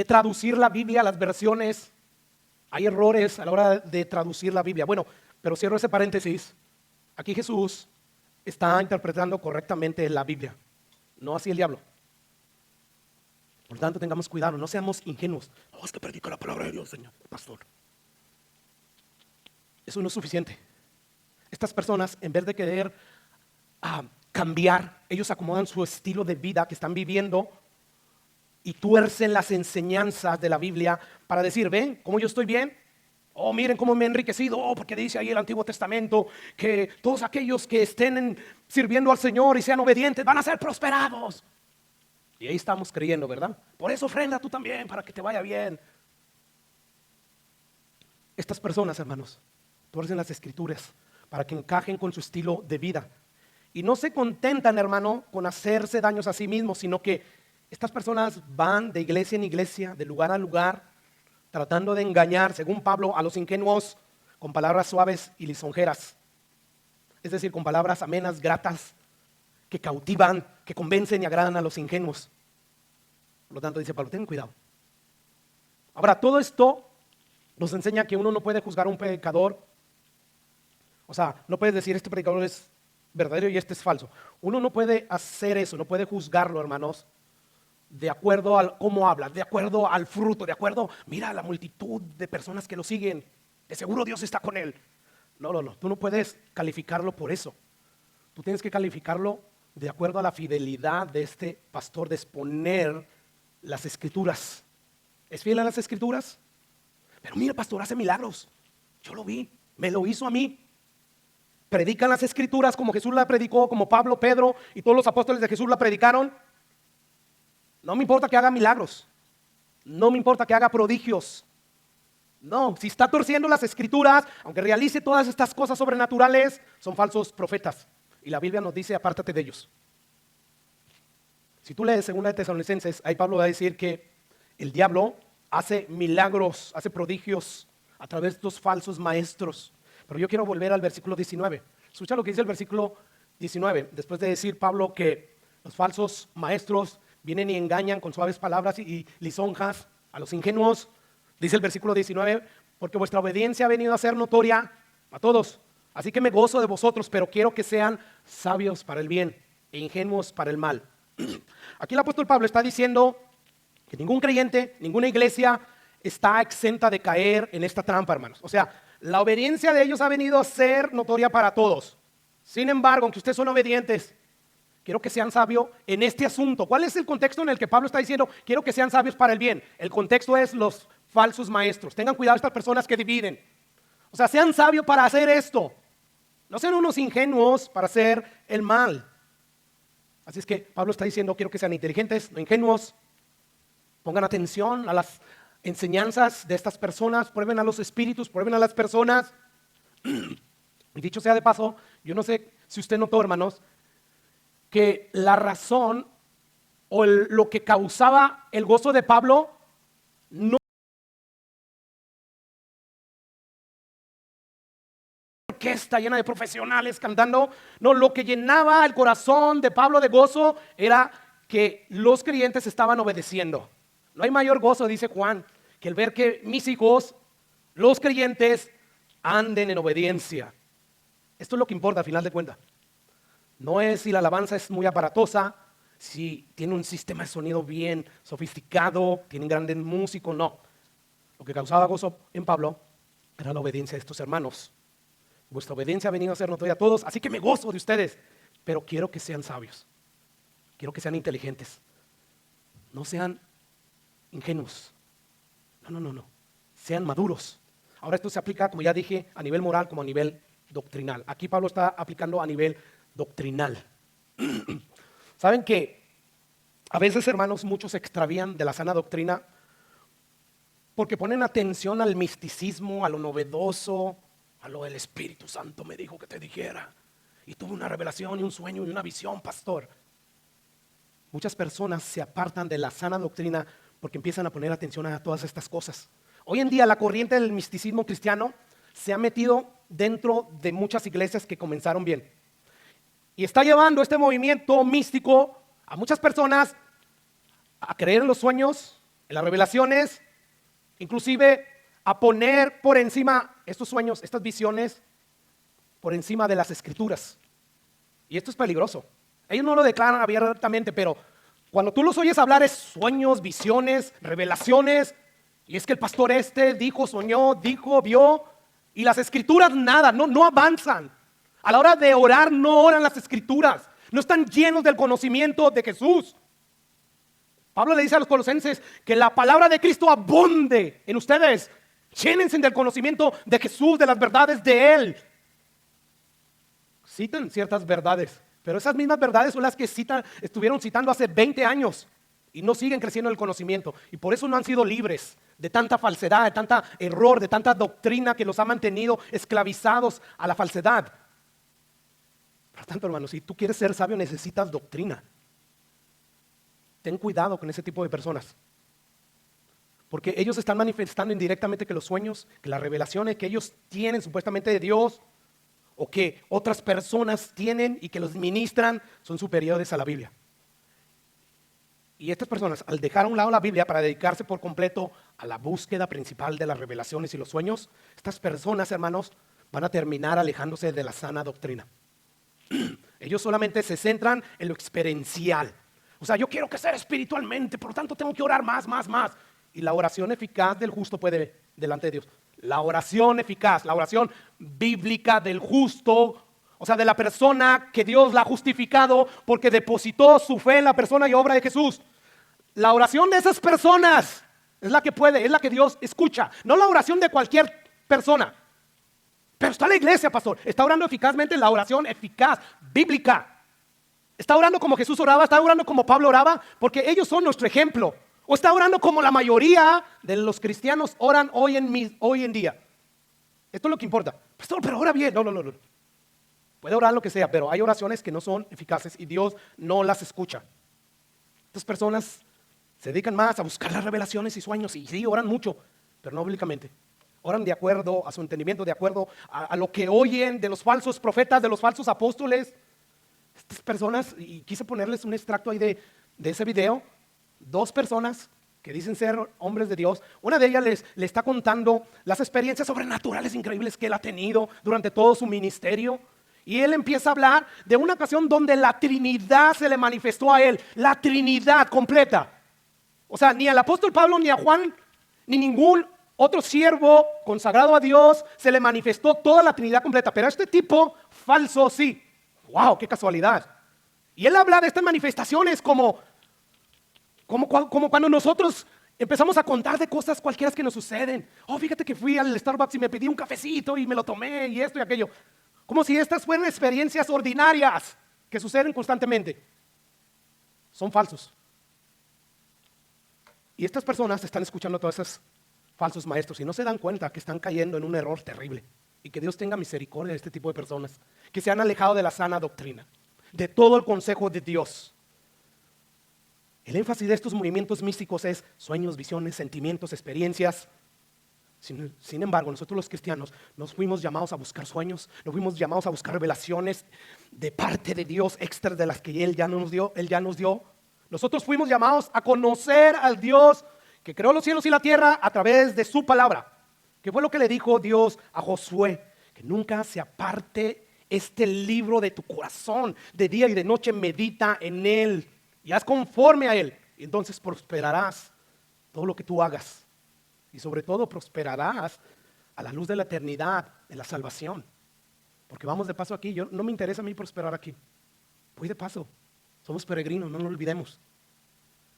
traducir la Biblia, las versiones, hay errores a la hora de traducir la Biblia. Bueno, pero cierro ese paréntesis. Aquí Jesús está interpretando correctamente la Biblia, no así el diablo. Por lo tanto, tengamos cuidado, no seamos ingenuos. No, es que predica la palabra de Dios, Señor, pastor. Eso no es suficiente. Estas personas, en vez de querer cambiar, ellos acomodan su estilo de vida que están viviendo y tuercen las enseñanzas de la Biblia para decir, ven, ¿cómo yo estoy bien? Oh, miren cómo me he enriquecido, porque dice ahí el Antiguo Testamento que todos aquellos que estén sirviendo al Señor y sean obedientes van a ser prosperados. Y ahí estamos creyendo, ¿verdad? Por eso ofrenda tú también, para que te vaya bien. Estas personas, hermanos, tuercen las Escrituras para que encajen con su estilo de vida. Y no se contentan, hermano, con hacerse daños a sí mismos, sino que estas personas van de iglesia en iglesia, de lugar a lugar, tratando de engañar, según Pablo, a los ingenuos con palabras suaves y lisonjeras. Es decir, con palabras amenas, gratas, que cautivan, que convencen y agradan a los ingenuos. Por lo tanto, dice Pablo, ten cuidado. Ahora, todo esto nos enseña que uno no puede juzgar a un predicador. O sea, no puedes decir este predicador es verdadero y este es falso. Uno no puede hacer eso, no puede juzgarlo, hermanos, de acuerdo a cómo habla, de acuerdo al fruto, de acuerdo, mira la multitud de personas que lo siguen, de seguro Dios está con él. No, tú no puedes calificarlo por eso. Tú tienes que calificarlo de acuerdo a la fidelidad de este pastor de exponer las Escrituras. ¿Es fiel a las Escrituras? Pero mira, pastor, hace milagros. Yo lo vi, me lo hizo a mí. Predican las Escrituras como Jesús la predicó, como Pablo, Pedro y todos los apóstoles de Jesús la predicaron. No me importa que haga milagros, no me importa que haga prodigios. No, si está torciendo las Escrituras, aunque realice todas estas cosas sobrenaturales, son falsos profetas. Y la Biblia nos dice, apártate de ellos. Si tú lees 2 de Tesalonicenses, ahí Pablo va a decir que el diablo hace milagros, hace prodigios a través de estos falsos maestros. Pero yo quiero volver al versículo 19. Escucha lo que dice el versículo 19. Después de decir Pablo que los falsos maestros vienen y engañan con suaves palabras y lisonjas a los ingenuos, dice el versículo 19, porque vuestra obediencia ha venido a ser notoria a todos. Así que me gozo de vosotros, pero quiero que sean sabios para el bien e ingenuos para el mal. Aquí el apóstol Pablo está diciendo que ningún creyente, ninguna iglesia está exenta de caer en esta trampa, hermanos. O sea, la obediencia de ellos ha venido a ser notoria para todos. Sin embargo, aunque ustedes son obedientes, quiero que sean sabios en este asunto. ¿Cuál es el contexto en el que Pablo está diciendo, quiero que sean sabios para el bien? El contexto es los falsos maestros. Tengan cuidado estas personas que dividen. O sea, sean sabios para hacer esto. No sean unos ingenuos para hacer el mal. Así es que Pablo está diciendo, quiero que sean inteligentes, no ingenuos. Pongan atención a las enseñanzas de estas personas, prueben a los espíritus, prueben a las personas. Y dicho sea de paso, yo no sé si usted notó, hermanos, que la razón o lo que causaba el gozo de Pablo no orquesta llena de profesionales cantando, no, lo que llenaba el corazón de Pablo de gozo era que los creyentes estaban obedeciendo. No hay mayor gozo, dice Juan, que el ver que mis hijos, los creyentes, anden en obediencia. Esto es lo que importa al final de cuentas. No es si la alabanza es muy aparatosa, si tiene un sistema de sonido bien sofisticado, tienen grandes músicos, no. Lo que causaba gozo en Pablo era la obediencia de estos hermanos. Vuestra obediencia ha venido a ser notoria a todos, así que me gozo de ustedes, pero quiero que sean sabios, quiero que sean inteligentes, no sean ingenuos, no, sean maduros. Ahora esto se aplica, como ya dije, a nivel moral como a nivel doctrinal. Aquí Pablo está aplicando a nivel doctrinal. Saben que a veces, hermanos, muchos se extravían de la sana doctrina porque ponen atención al misticismo, a lo novedoso, a lo del Espíritu Santo me dijo que te dijera. Y tuve una revelación y un sueño y una visión, pastor. Muchas personas se apartan de la sana doctrina porque empiezan a poner atención a todas estas cosas. Hoy en día la corriente del misticismo cristiano se ha metido dentro de muchas iglesias que comenzaron bien. Y está llevando este movimiento místico a muchas personas a creer en los sueños, en las revelaciones, inclusive a poner por encima estos sueños, estas visiones, por encima de las escrituras. Y esto es peligroso. Ellos no lo declaran abiertamente, pero cuando tú los oyes hablar es sueños, visiones, revelaciones. Y es que el pastor dijo, soñó, dijo, vio. Y las escrituras nada, no avanzan. A la hora de orar no oran las escrituras. No están llenos del conocimiento de Jesús. Pablo le dice a los colosenses que la palabra de Cristo abunde en ustedes. Llénense del conocimiento de Jesús, de las verdades de Él. Citan ciertas verdades, pero esas mismas verdades son las que estuvieron citando hace 20 años y no siguen creciendo en el conocimiento. Y por eso no han sido libres de tanta falsedad, de tanta error, de tanta doctrina que los ha mantenido esclavizados a la falsedad. Por tanto, hermano, si tú quieres ser sabio necesitas doctrina. Ten cuidado con ese tipo de personas. Porque ellos están manifestando indirectamente que los sueños, que las revelaciones que ellos tienen supuestamente de Dios o que otras personas tienen y que los ministran son superiores a la Biblia. Y estas personas, al dejar a un lado la Biblia para dedicarse por completo a la búsqueda principal de las revelaciones y los sueños, estas personas, hermanos, van a terminar alejándose de la sana doctrina. Ellos solamente se centran en lo experiencial. O sea, yo quiero crecer espiritualmente, por lo tanto tengo que orar más. Y la oración eficaz del justo puede delante de Dios. La oración eficaz, la oración bíblica del justo, o sea, de la persona que Dios la ha justificado porque depositó su fe en la persona y obra de Jesús. La oración de esas personas es la que puede, es la que Dios escucha, no la oración de cualquier persona. Pero está la iglesia, pastor, está orando eficazmente la oración eficaz, bíblica. Está orando como Jesús oraba, está orando como Pablo oraba, porque ellos son nuestro ejemplo. O está orando como la mayoría de los cristianos oran hoy en día. Esto es lo que importa. Pastor, pero ora bien. No. Puede orar lo que sea, pero hay oraciones que no son eficaces y Dios no las escucha. Estas personas se dedican más a buscar las revelaciones y sueños y sí, oran mucho, pero no bíblicamente. Oran de acuerdo a su entendimiento, de acuerdo a lo que oyen de los falsos profetas, de los falsos apóstoles. Estas personas, y quise ponerles un extracto ahí de ese video, 2 personas que dicen ser hombres de Dios. Una de ellas le está contando las experiencias sobrenaturales increíbles que él ha tenido durante todo su ministerio. Y él empieza a hablar de una ocasión donde la Trinidad se le manifestó a él, la Trinidad completa. O sea, ni al apóstol Pablo, ni a Juan, ni ningún otro siervo consagrado a Dios se le manifestó toda la Trinidad completa. Pero a este tipo falso sí. ¡Wow! ¡Qué casualidad! Y él habla de estas manifestaciones como cuando nosotros empezamos a contar de cosas cualquiera que nos suceden. Oh, fíjate que fui al Starbucks y me pedí un cafecito y me lo tomé y esto y aquello. Como si estas fueran experiencias ordinarias que suceden constantemente. Son falsos. Y estas personas están escuchando a todos esos falsos maestros y no se dan cuenta que están cayendo en un error terrible. Y que Dios tenga misericordia de este tipo de personas que se han alejado de la sana doctrina, de todo el consejo de Dios. El énfasis de estos movimientos místicos es sueños, visiones, sentimientos, experiencias. Sin embargo, nosotros los cristianos nos fuimos llamados a buscar sueños, nos fuimos llamados a buscar revelaciones de parte de Dios, extras de las que Él ya nos dio. Nosotros fuimos llamados a conocer al Dios que creó los cielos y la tierra a través de su palabra. Que fue lo que le dijo Dios a Josué, que nunca se aparte este libro de tu corazón, de día y de noche medita en él y haz conforme a él, y entonces prosperarás todo lo que tú hagas y sobre todo prosperarás a la luz de la eternidad, de la salvación. Porque vamos de paso aquí, no me interesa a mí prosperar aquí, voy de paso, somos peregrinos, no lo olvidemos.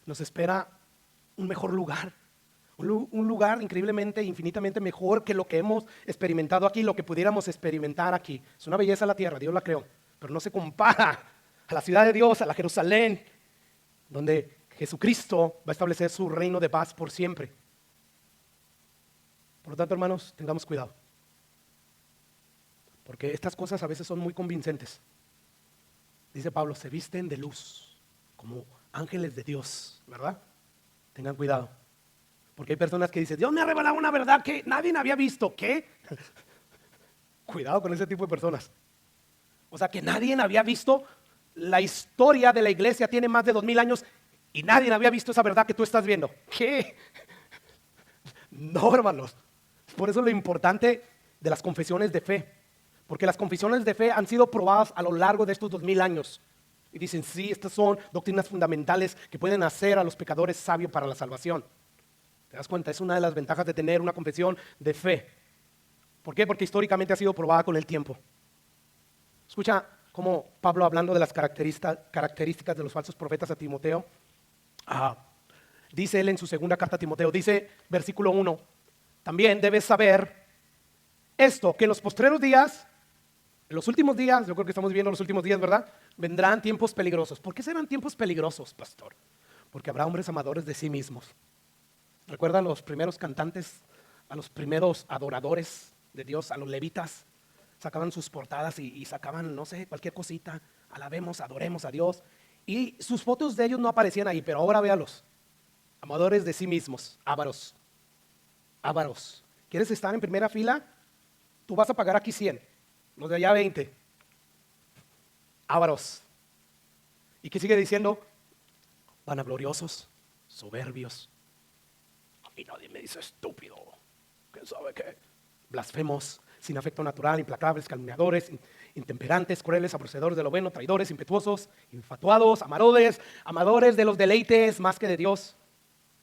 Nos espera un mejor lugar. Un lugar increíblemente, infinitamente mejor que lo que hemos experimentado aquí, lo que pudiéramos experimentar aquí. Es una belleza la tierra, Dios la creó, pero no se compara a la ciudad de Dios, a la Jerusalén, donde Jesucristo va a establecer su reino de paz por siempre. Por lo tanto, hermanos, tengamos cuidado, porque estas cosas a veces son muy convincentes. Dice Pablo, se visten de luz como ángeles de Dios, ¿verdad? Tengan cuidado, porque hay personas que dicen, Dios me ha revelado una verdad que nadie había visto. ¿Qué? Cuidado con ese tipo de personas. O sea, que nadie había visto. La historia de la iglesia tiene más de 2000 años y nadie había visto esa verdad que tú estás viendo. ¿Qué? No, hermanos. Por eso lo importante de las confesiones de fe, porque las confesiones de fe han sido probadas a lo largo de estos 2000 años. Y dicen, sí, estas son doctrinas fundamentales que pueden hacer a los pecadores sabios para la salvación. ¿Te das cuenta? Es una de las ventajas de tener una confesión de fe. ¿Por qué? Porque históricamente ha sido probada con el tiempo. Escucha cómo Pablo, hablando de las características de los falsos profetas a Timoteo, dice él en su segunda carta a Timoteo, dice versículo 1, también debes saber esto, que en los postreros días, en los últimos días, yo creo que estamos viviendo los últimos días, ¿verdad? Vendrán tiempos peligrosos. ¿Por qué serán tiempos peligrosos, pastor? Porque habrá hombres amadores de sí mismos. ¿Recuerda a los primeros cantantes, a los primeros adoradores de Dios, a los levitas? Sacaban sus portadas y sacaban, no sé, cualquier cosita, alabemos, adoremos a Dios. Y sus fotos de ellos no aparecían ahí, pero ahora véalos. Amadores de sí mismos, ávaros. Ávaros. ¿Quieres estar en primera fila? Tú vas a pagar aquí 100, los de allá 20. Ávaros. ¿Y qué sigue diciendo? Vanagloriosos, soberbios. Y nadie me dice estúpido. ¿Quién sabe qué? Blasfemos, sin afecto natural, implacables, calumniadores, intemperantes, crueles, aborrecedores de lo bueno, traidores, impetuosos, infatuados, amadores de los deleites más que de Dios.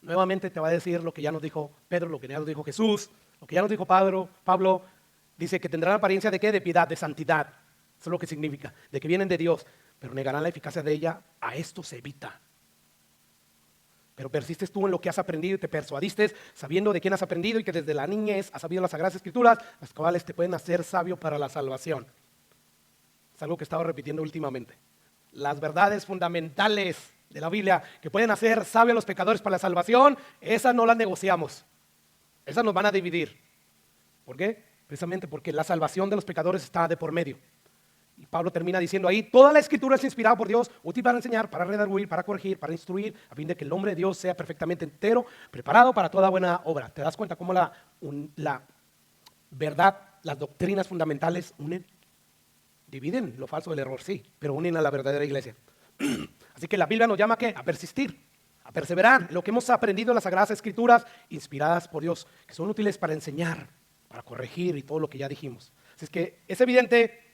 Nuevamente te va a decir lo que ya nos dijo Pedro, lo que ya nos dijo Jesús, lo que ya nos dijo Pablo. Dice que tendrán apariencia de ¿qué? De piedad, de santidad. Eso es lo que significa, de que vienen de Dios, pero negarán la eficacia de ella. A esto se evita. Pero persistes tú en lo que has aprendido y te persuadiste sabiendo de quién has aprendido y que desde la niñez has sabido las Sagradas Escrituras, las cuales te pueden hacer sabio para la salvación. Es algo que estaba repitiendo últimamente. Las verdades fundamentales de la Biblia que pueden hacer sabio a los pecadores para la salvación, esas no las negociamos. Esas nos van a dividir. ¿Por qué? Precisamente porque la salvación de los pecadores está de por medio. Y Pablo termina diciendo ahí, toda la escritura es inspirada por Dios, útil para enseñar, para redarguir, para corregir, para instruir, a fin de que el hombre de Dios sea perfectamente entero, preparado para toda buena obra. ¿Te das cuenta cómo la verdad, las doctrinas fundamentales unen? Dividen lo falso del error, sí, pero unen a la verdadera iglesia. Así que la Biblia nos llama ¿a qué? A persistir, a perseverar. Lo que hemos aprendido en las Sagradas Escrituras, inspiradas por Dios, que son útiles para enseñar, para corregir y todo lo que ya dijimos. Así es que es evidente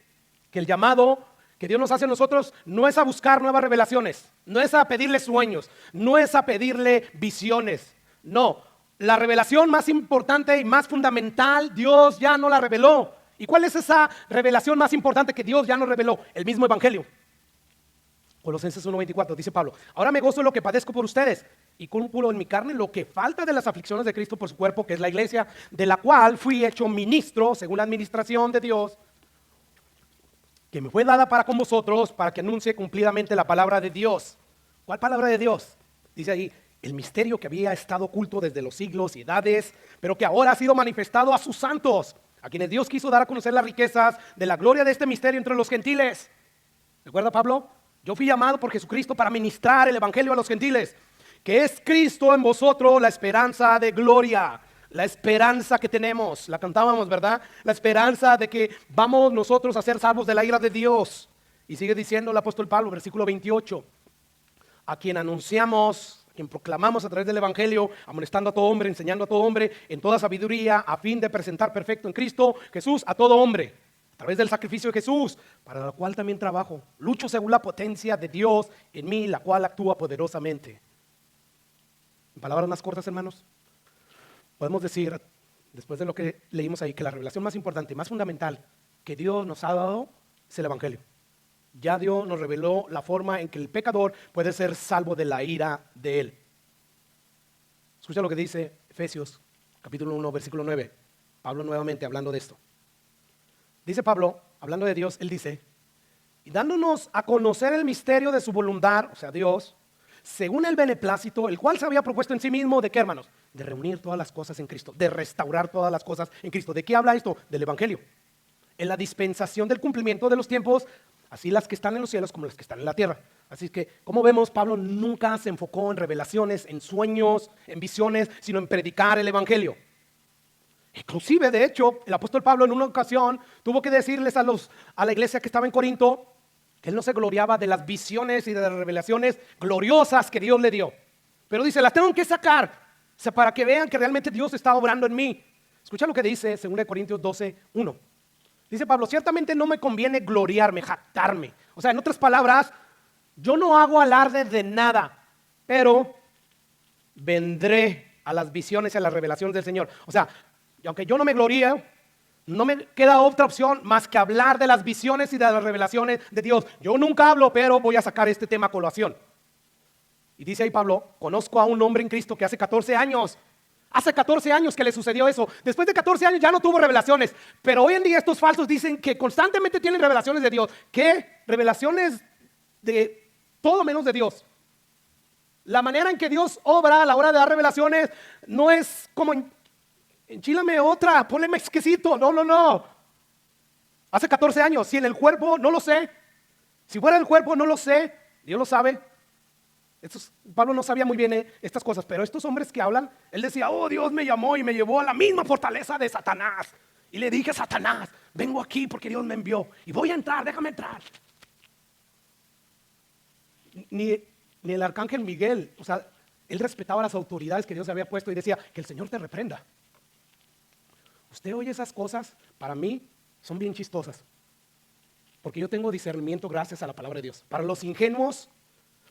que el llamado que Dios nos hace a nosotros no es a buscar nuevas revelaciones, no es a pedirle sueños, no es a pedirle visiones. No, la revelación más importante y más fundamental, Dios ya nos la reveló. ¿Y cuál es esa revelación más importante que Dios ya nos reveló? El mismo evangelio. Colosenses 1:24 dice Pablo, ahora me gozo de lo que padezco por ustedes y cumplo en mi carne lo que falta de las aflicciones de Cristo por su cuerpo, que es la iglesia, de la cual fui hecho ministro según la administración de Dios, que me fue dada para con vosotros, para que anuncie cumplidamente la palabra de Dios. ¿Cuál palabra de Dios? Dice ahí, el misterio que había estado oculto desde los siglos y edades, pero que ahora ha sido manifestado a sus santos, a quienes Dios quiso dar a conocer las riquezas de la gloria de este misterio entre los gentiles. ¿Recuerda Pablo? Yo fui llamado por Jesucristo para ministrar el evangelio a los gentiles, que es Cristo en vosotros la esperanza de gloria. La esperanza que tenemos, la cantábamos, ¿verdad? La esperanza de que vamos nosotros a ser salvos de la ira de Dios. Y sigue diciendo el apóstol Pablo, versículo 28, a quien anunciamos, a quien proclamamos a través del evangelio, amonestando a todo hombre, enseñando a todo hombre en toda sabiduría, a fin de presentar perfecto en Cristo Jesús a todo hombre, a través del sacrificio de Jesús, para lo cual también trabajo, lucho según la potencia de Dios en mí, la cual actúa poderosamente. En palabras más cortas, hermanos, podemos decir, después de lo que leímos ahí, que la revelación más importante, más fundamental que Dios nos ha dado es el evangelio. Ya Dios nos reveló la forma en que el pecador puede ser salvo de la ira de él. Escucha lo que dice Efesios capítulo 1, versículo 9. Pablo nuevamente hablando de esto. Dice Pablo, hablando de Dios, él dice, y dándonos a conocer el misterio de su voluntad, o sea Dios, según el beneplácito, el cual se había propuesto en sí mismo, ¿de qué, hermanos? De reunir todas las cosas en Cristo, de restaurar todas las cosas en Cristo. ¿De qué habla esto? Del Evangelio. En la dispensación del cumplimiento de los tiempos, así las que están en los cielos como las que están en la tierra. Así que, como vemos, Pablo nunca se enfocó en revelaciones, en sueños, en visiones, sino en predicar el Evangelio. Inclusive, de hecho, el apóstol Pablo en una ocasión tuvo que decirles a la iglesia que estaba en Corinto que él no se gloriaba de las visiones y de las revelaciones gloriosas que Dios le dio. Pero dice, las tengo que sacar, o sea, para que vean que realmente Dios está obrando en mí. Escucha lo que dice 2 Corintios 12:1. Dice Pablo, ciertamente no me conviene gloriarme, jactarme. O sea, en otras palabras, yo no hago alarde de nada, pero vendré a las visiones y a las revelaciones del Señor. O sea, y aunque yo no me gloríe, no me queda otra opción más que hablar de las visiones y de las revelaciones de Dios. Yo nunca hablo, pero voy a sacar este tema a colación. Y dice ahí Pablo, conozco a un hombre en Cristo que hace 14 años que le sucedió eso. Después de 14 años ya no tuvo revelaciones. Pero hoy en día estos falsos dicen que constantemente tienen revelaciones de Dios. ¿Qué? Revelaciones de todo menos de Dios. La manera en que Dios obra a la hora de dar revelaciones no es como enchílame otra, ponle más quesito. No. Hace 14 años, si en el cuerpo, no lo sé. Si fuera el cuerpo, no lo sé. Dios lo sabe. Pablo no sabía muy bien estas cosas, pero estos hombres que hablan, él decía, oh, Dios me llamó y me llevó a la misma fortaleza de Satanás. Y le dije a Satanás, vengo aquí porque Dios me envió y voy a entrar, déjame entrar. Ni el arcángel Miguel, o sea, él respetaba las autoridades que Dios había puesto y decía, que el Señor te reprenda. Usted oye esas cosas, para mí son bien chistosas, porque yo tengo discernimiento gracias a la palabra de Dios. Para los ingenuos,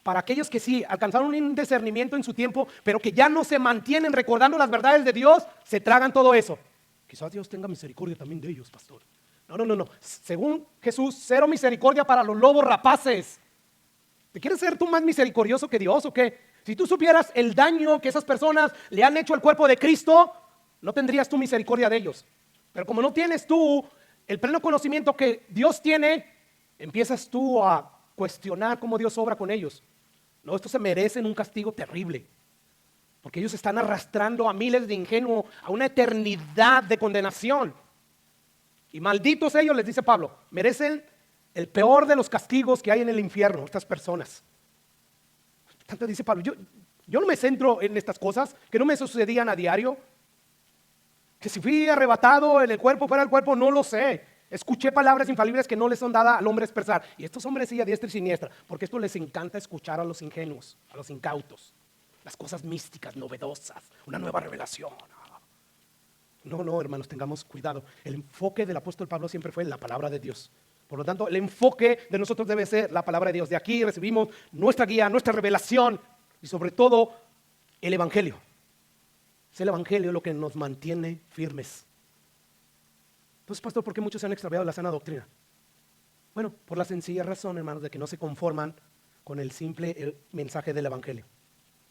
para aquellos que sí alcanzaron un discernimiento en su tiempo, pero que ya no se mantienen recordando las verdades de Dios, se tragan todo eso. Quizás Dios tenga misericordia también de ellos, pastor. No. Según Jesús, cero misericordia para los lobos rapaces. ¿Te quieres ser tú más misericordioso que Dios o qué? Si tú supieras el daño que esas personas le han hecho al cuerpo de Cristo, no tendrías tú misericordia de ellos. Pero como no tienes tú el pleno conocimiento que Dios tiene, empiezas tú a cuestionar cómo Dios obra con ellos. No, estos se merecen un castigo terrible, porque ellos están arrastrando a miles de ingenuos a una eternidad de condenación. Y malditos ellos, les dice Pablo, merecen el peor de los castigos que hay en el infierno, estas personas. Tanto dice Pablo, yo no me centro en estas cosas que no me sucedían a diario. Que si fui arrebatado en el cuerpo, fuera del cuerpo, no lo sé. Escuché palabras infalibles que no les son dadas al hombre expresar. Y estos hombres sí a diestra y siniestra, porque esto les encanta escuchar a los ingenuos, a los incautos. Las cosas místicas, novedosas, una nueva revelación. No, hermanos, tengamos cuidado. El enfoque del apóstol Pablo siempre fue la palabra de Dios. Por lo tanto, el enfoque de nosotros debe ser la palabra de Dios. De aquí recibimos nuestra guía, nuestra revelación y sobre todo el Evangelio. Es el Evangelio lo que nos mantiene firmes. Entonces, pastor, ¿por qué muchos se han extraviado la sana doctrina? Bueno, por la sencilla razón, hermanos, de que no se conforman con el simple mensaje del Evangelio.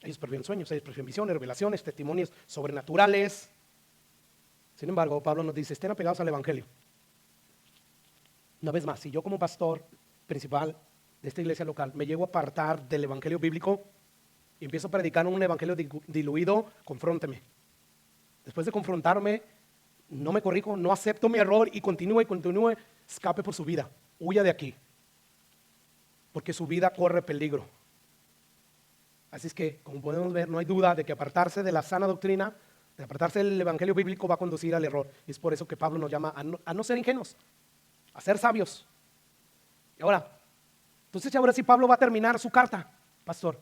Ellos prefieren sueños, ellos prefieren visiones, revelaciones, testimonios sobrenaturales. Sin embargo, Pablo nos dice, estén apegados al Evangelio. Una vez más, si yo como pastor principal de esta iglesia local me llego a apartar del Evangelio bíblico y empiezo a predicar un Evangelio diluido, confrónteme. Después de confrontarme, no me corrijo, no acepto mi error y continúe, escape por su vida, huya de aquí, porque su vida corre peligro. Así es que, como podemos ver, no hay duda de que apartarse de la sana doctrina, de apartarse del Evangelio bíblico va a conducir al error. Y es por eso que Pablo nos llama a no ser ingenuos, a ser sabios. Y ahora sí Pablo va a terminar su carta, pastor.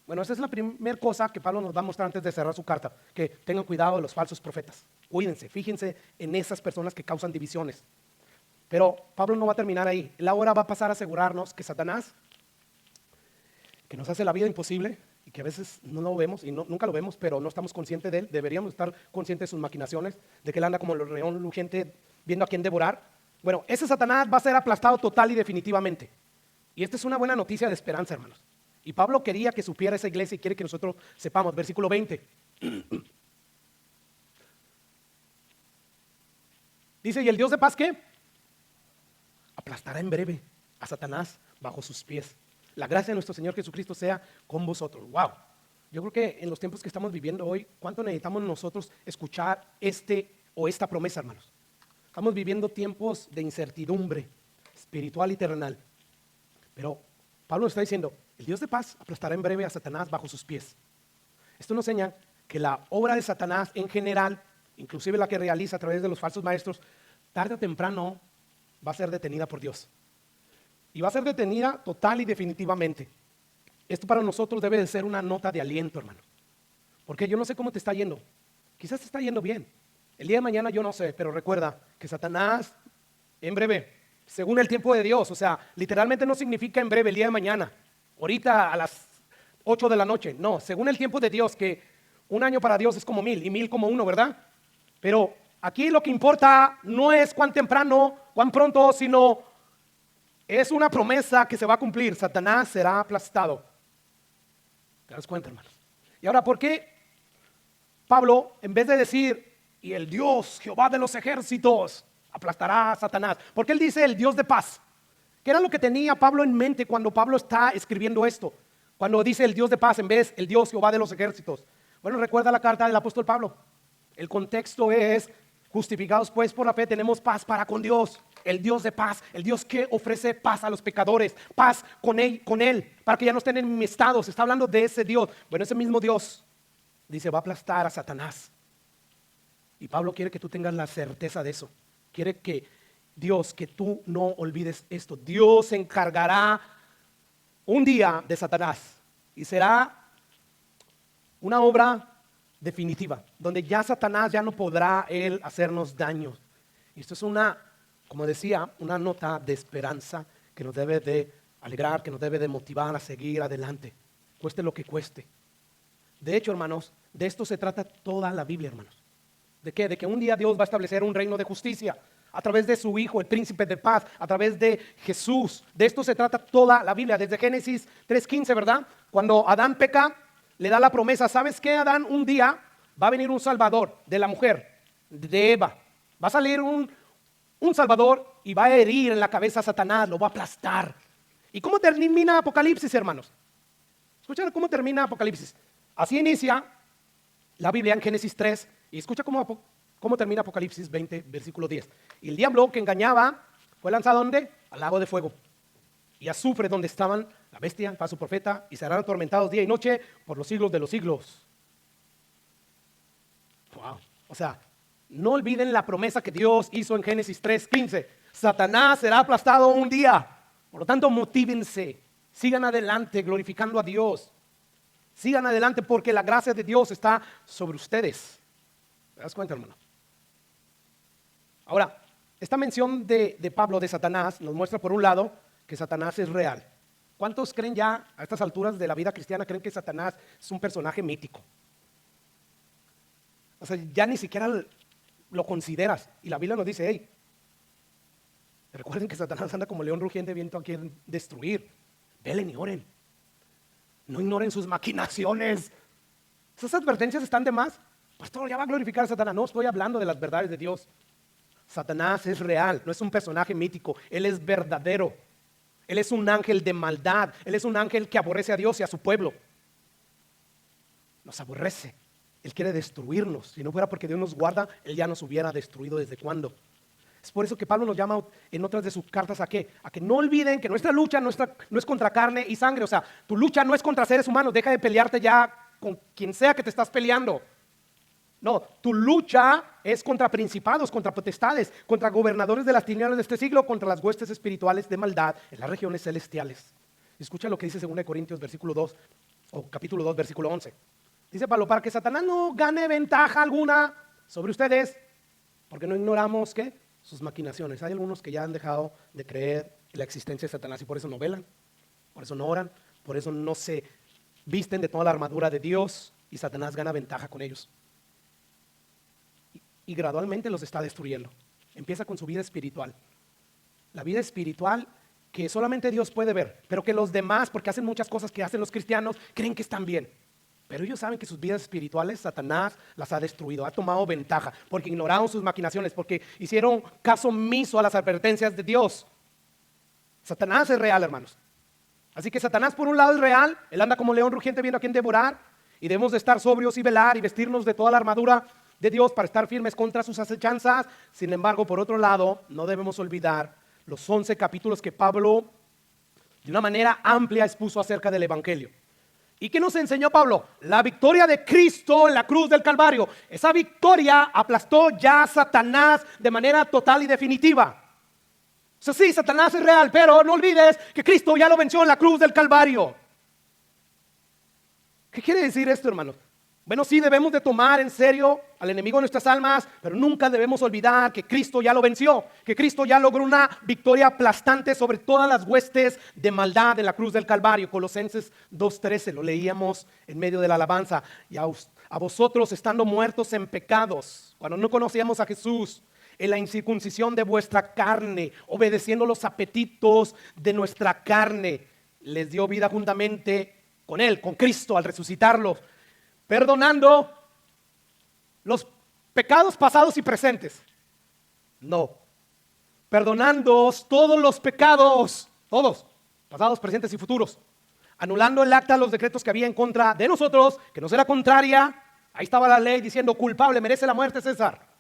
Bueno, esa es la primera cosa que Pablo nos va a mostrar antes de cerrar su carta, que tengan cuidado de los falsos profetas. Cuídense, fíjense en esas personas que causan divisiones. Pero Pablo no va a terminar ahí. Él ahora va a pasar a asegurarnos que Satanás, que nos hace la vida imposible y que a veces no lo vemos y nunca lo vemos, pero no estamos conscientes de él. Deberíamos estar conscientes de sus maquinaciones, de que él anda como el león rugiente viendo a quién devorar. Bueno, ese Satanás va a ser aplastado total y definitivamente. Y esta es una buena noticia de esperanza, hermanos. Y Pablo quería que supiera esa iglesia y quiere que nosotros sepamos. Versículo 20. Dice, ¿y el Dios de paz qué? Aplastará en breve a Satanás bajo sus pies. La gracia de nuestro Señor Jesucristo sea con vosotros. Wow. Yo creo que en los tiempos que estamos viviendo hoy, ¿cuánto necesitamos nosotros escuchar esta promesa, hermanos? Estamos viviendo tiempos de incertidumbre espiritual y terrenal. Pero Pablo nos está diciendo, el Dios de paz aplastará en breve a Satanás bajo sus pies. Esto nos enseña que la obra de Satanás en general, inclusive la que realiza a través de los falsos maestros, tarde o temprano va a ser detenida por Dios. Y va a ser detenida total y definitivamente. Esto para nosotros debe de ser una nota de aliento, hermano. Porque yo no sé cómo te está yendo. Quizás te está yendo bien. El día de mañana yo no sé, pero recuerda que Satanás en breve, según el tiempo de Dios, o sea, literalmente no significa en breve el día de mañana, ahorita a las 8 de la noche. No, según el tiempo de Dios, que un año para Dios es como 1000 y 1000 como uno, ¿verdad? Pero aquí lo que importa no es cuán temprano, cuán pronto, sino es una promesa que se va a cumplir. Satanás será aplastado. ¿Te das cuenta, hermanos? Y ahora, ¿por qué Pablo, en vez de decir, y el Dios, Jehová de los ejércitos, aplastará a Satanás? ¿Por qué él dice el Dios de paz? ¿Qué era lo que tenía Pablo en mente cuando Pablo está escribiendo esto? Cuando dice el Dios de paz en vez el Dios Jehová de los ejércitos. Bueno, recuerda la carta del apóstol Pablo. El contexto es, justificados pues por la fe, tenemos paz para con Dios. El Dios de paz, el Dios que ofrece paz a los pecadores, paz con él, para que ya no estén enemistados. Está hablando de ese Dios. Bueno, ese mismo Dios dice, va a aplastar a Satanás. Y Pablo quiere que tú tengas la certeza de eso. Quiere que Dios, que tú no olvides esto. Dios se encargará un día de Satanás y será una obra definitiva, donde ya Satanás ya no podrá él hacernos daño. Y esto es como decía, una nota de esperanza que nos debe de alegrar, que nos debe de motivar a seguir adelante, cueste lo que cueste. De hecho, hermanos, de esto se trata toda la Biblia, hermanos. ¿De qué? De que un día Dios va a establecer un reino de justicia a través de su Hijo, el príncipe de paz, a través de Jesús. De esto se trata toda la Biblia, desde Génesis 3:15, ¿verdad? Cuando Adán peca, le da la promesa, ¿sabes qué, Adán? Un día va a venir un salvador de la mujer, de Eva. Va a salir un salvador y va a herir en la cabeza a Satanás, lo va a aplastar. ¿Y cómo termina Apocalipsis, hermanos? Escuchen cómo termina Apocalipsis. Así inicia la Biblia en Génesis 3 y escucha cómo termina Apocalipsis 20, versículo 10. Y el diablo que engañaba fue lanzado ¿dónde? Al lago de fuego y azufre, donde estaban la bestia, el falso profeta, y serán atormentados día y noche por los siglos de los siglos. Wow. O sea, no olviden la promesa que Dios hizo en Génesis 3:15. Satanás será aplastado un día. Por lo tanto, motívense, sigan adelante glorificando a Dios. Sigan adelante porque la gracia de Dios está sobre ustedes. ¿Te das cuenta, hermano? Ahora, esta mención de Pablo de Satanás nos muestra por un lado que Satanás es real. ¿Cuántos creen ya a estas alturas de la vida cristiana, creen que Satanás es un personaje mítico? O sea, ya ni siquiera lo consideras. Y la Biblia nos dice, hey, recuerden que Satanás anda como león rugiente, viento a quien destruir. Velen y oren. No ignoren sus maquinaciones. Esas advertencias están de más. Pastor, ya va a glorificar a Satanás. No, estoy hablando de las verdades de Dios. Satanás es real, no es un personaje mítico. Él es verdadero. Él es un ángel de maldad. Él es un ángel que aborrece a Dios y a su pueblo. Nos aborrece. Él quiere destruirnos. Si no fuera porque Dios nos guarda, Él ya nos hubiera destruido desde cuándo. Es por eso que Pablo nos llama en otras de sus cartas ¿a qué? A que no olviden que nuestra lucha no es contra carne y sangre. O sea, tu lucha no es contra seres humanos. Deja de pelearte ya con quien sea que te estás peleando. No, tu lucha es contra principados, contra potestades, contra gobernadores de las tinieblas de este siglo, contra las huestes espirituales de maldad en las regiones celestiales. Escucha lo que dice 2 Corintios versículo 2, o capítulo 2, versículo 11. Dice Pablo, para que Satanás no gane ventaja alguna sobre ustedes, porque no ignoramos, ¿qué? Sus maquinaciones. Hay algunos que ya han dejado de creer en la existencia de Satanás y por eso no velan, por eso no oran, por eso no se visten de toda la armadura de Dios y Satanás gana ventaja con ellos. Y gradualmente los está destruyendo. Empieza con su vida espiritual. La vida espiritual que solamente Dios puede ver, pero que los demás, porque hacen muchas cosas que hacen los cristianos, creen que están bien. Pero ellos saben que sus vidas espirituales, Satanás las ha destruido, ha tomado ventaja, porque ignoraron sus maquinaciones, porque hicieron caso omiso a las advertencias de Dios. Satanás es real, hermanos. Así que Satanás por un lado es real, él anda como león rugiente viendo a quién devorar, y debemos de estar sobrios y velar y vestirnos de toda la armadura de Dios para estar firmes contra sus acechanzas. Sin embargo, por otro lado, no debemos olvidar los 11 capítulos que Pablo de una manera amplia expuso acerca del Evangelio. ¿Y qué nos enseñó Pablo? La victoria de Cristo en la cruz del Calvario. Esa victoria aplastó ya a Satanás de manera total y definitiva. O sea, sí, Satanás es real, pero no olvides que Cristo ya lo venció en la cruz del Calvario. ¿Qué quiere decir esto, hermanos? Bueno, sí debemos de tomar en serio al enemigo de nuestras almas, pero nunca debemos olvidar que Cristo ya lo venció, que Cristo ya logró una victoria aplastante sobre todas las huestes de maldad en la cruz del Calvario. Colosenses 2:13, lo leíamos en medio de la alabanza. Y a vosotros estando muertos en pecados, cuando no conocíamos a Jesús, en la incircuncisión de vuestra carne, obedeciendo los apetitos de nuestra carne, les dio vida juntamente con Él, con Cristo, al resucitarlo, perdonando los pecados pasados y presentes. No, perdonando todos los pecados, todos, pasados, presentes y futuros, anulando el acta de los decretos que había en contra de nosotros, que nos era contraria. Ahí estaba la ley diciendo: culpable, merece la muerte César.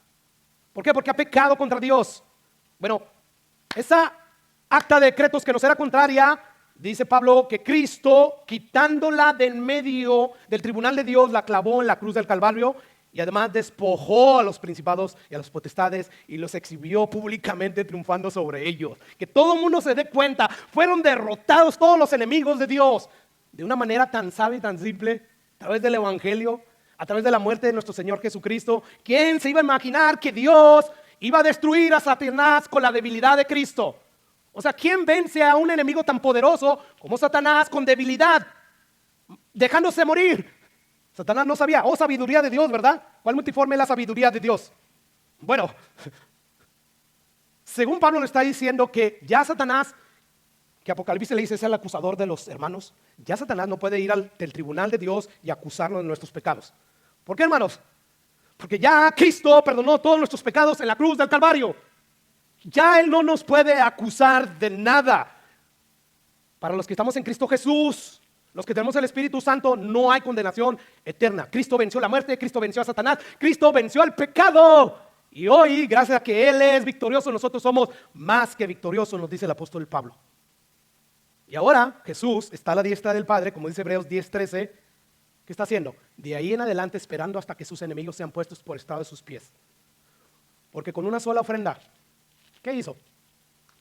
¿Por qué? Porque ha pecado contra Dios. Bueno, esa acta de decretos que nos era contraria, dice Pablo que Cristo, quitándola de en medio del tribunal de Dios, la clavó en la cruz del Calvario y además despojó a los principados y a las potestades y los exhibió públicamente triunfando sobre ellos. Que todo el mundo se dé cuenta, fueron derrotados todos los enemigos de Dios de una manera tan sabia y tan simple, a través del Evangelio, a través de la muerte de nuestro Señor Jesucristo. ¿Quién se iba a imaginar que Dios iba a destruir a Satanás con la debilidad de Cristo? O sea, ¿quién vence a un enemigo tan poderoso como Satanás con debilidad, dejándose morir? Satanás no sabía. Oh, sabiduría de Dios, ¿verdad? ¿Cuál multiforme es la sabiduría de Dios? Bueno, según Pablo le está diciendo que ya Satanás, que Apocalipsis le dice es el acusador de los hermanos, ya Satanás no puede ir al tribunal de Dios y acusarnos de nuestros pecados. ¿Por qué, hermanos? Porque ya Cristo perdonó todos nuestros pecados en la cruz del Calvario. Ya Él no nos puede acusar de nada. Para los que estamos en Cristo Jesús, los que tenemos el Espíritu Santo, no hay condenación eterna. Cristo venció la muerte, Cristo venció a Satanás, Cristo venció al pecado. Y hoy, gracias a que Él es victorioso, nosotros somos más que victoriosos, nos dice el apóstol Pablo. Y ahora Jesús está a la diestra del Padre, como dice Hebreos 10:13. ¿Qué está haciendo? De ahí en adelante esperando hasta que sus enemigos sean puestos por estrado de sus pies. Porque con una sola ofrenda, ¿qué hizo?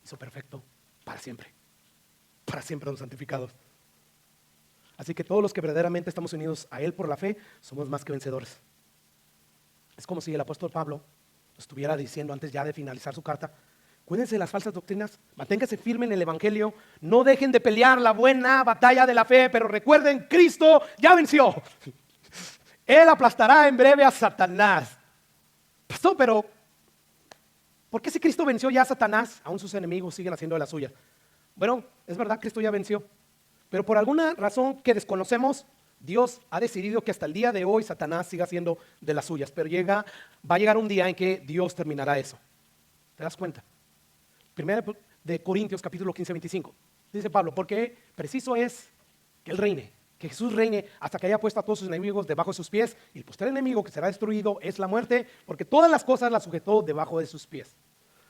Hizo perfecto para siempre los santificados. Así que todos los que verdaderamente estamos unidos a Él por la fe, somos más que vencedores. Es como si el apóstol Pablo estuviera diciendo antes ya de finalizar su carta: cuídense de las falsas doctrinas, manténganse firmes en el Evangelio, no dejen de pelear la buena batalla de la fe, pero recuerden, Cristo ya venció. Él aplastará en breve a Satanás. Pastor, pero ¿por qué si Cristo venció ya a Satanás, aún sus enemigos siguen haciendo de las suyas? Bueno, es verdad, Cristo ya venció, pero por alguna razón que desconocemos, Dios ha decidido que hasta el día de hoy Satanás siga haciendo de las suyas, pero va a llegar un día en que Dios terminará eso. ¿Te das cuenta? Primera de Corintios capítulo 15-25. Dice Pablo: porque preciso es que Él reine, que Jesús reine hasta que haya puesto a todos sus enemigos debajo de sus pies, y el postrer enemigo que será destruido es la muerte, porque todas las cosas las sujetó debajo de sus pies.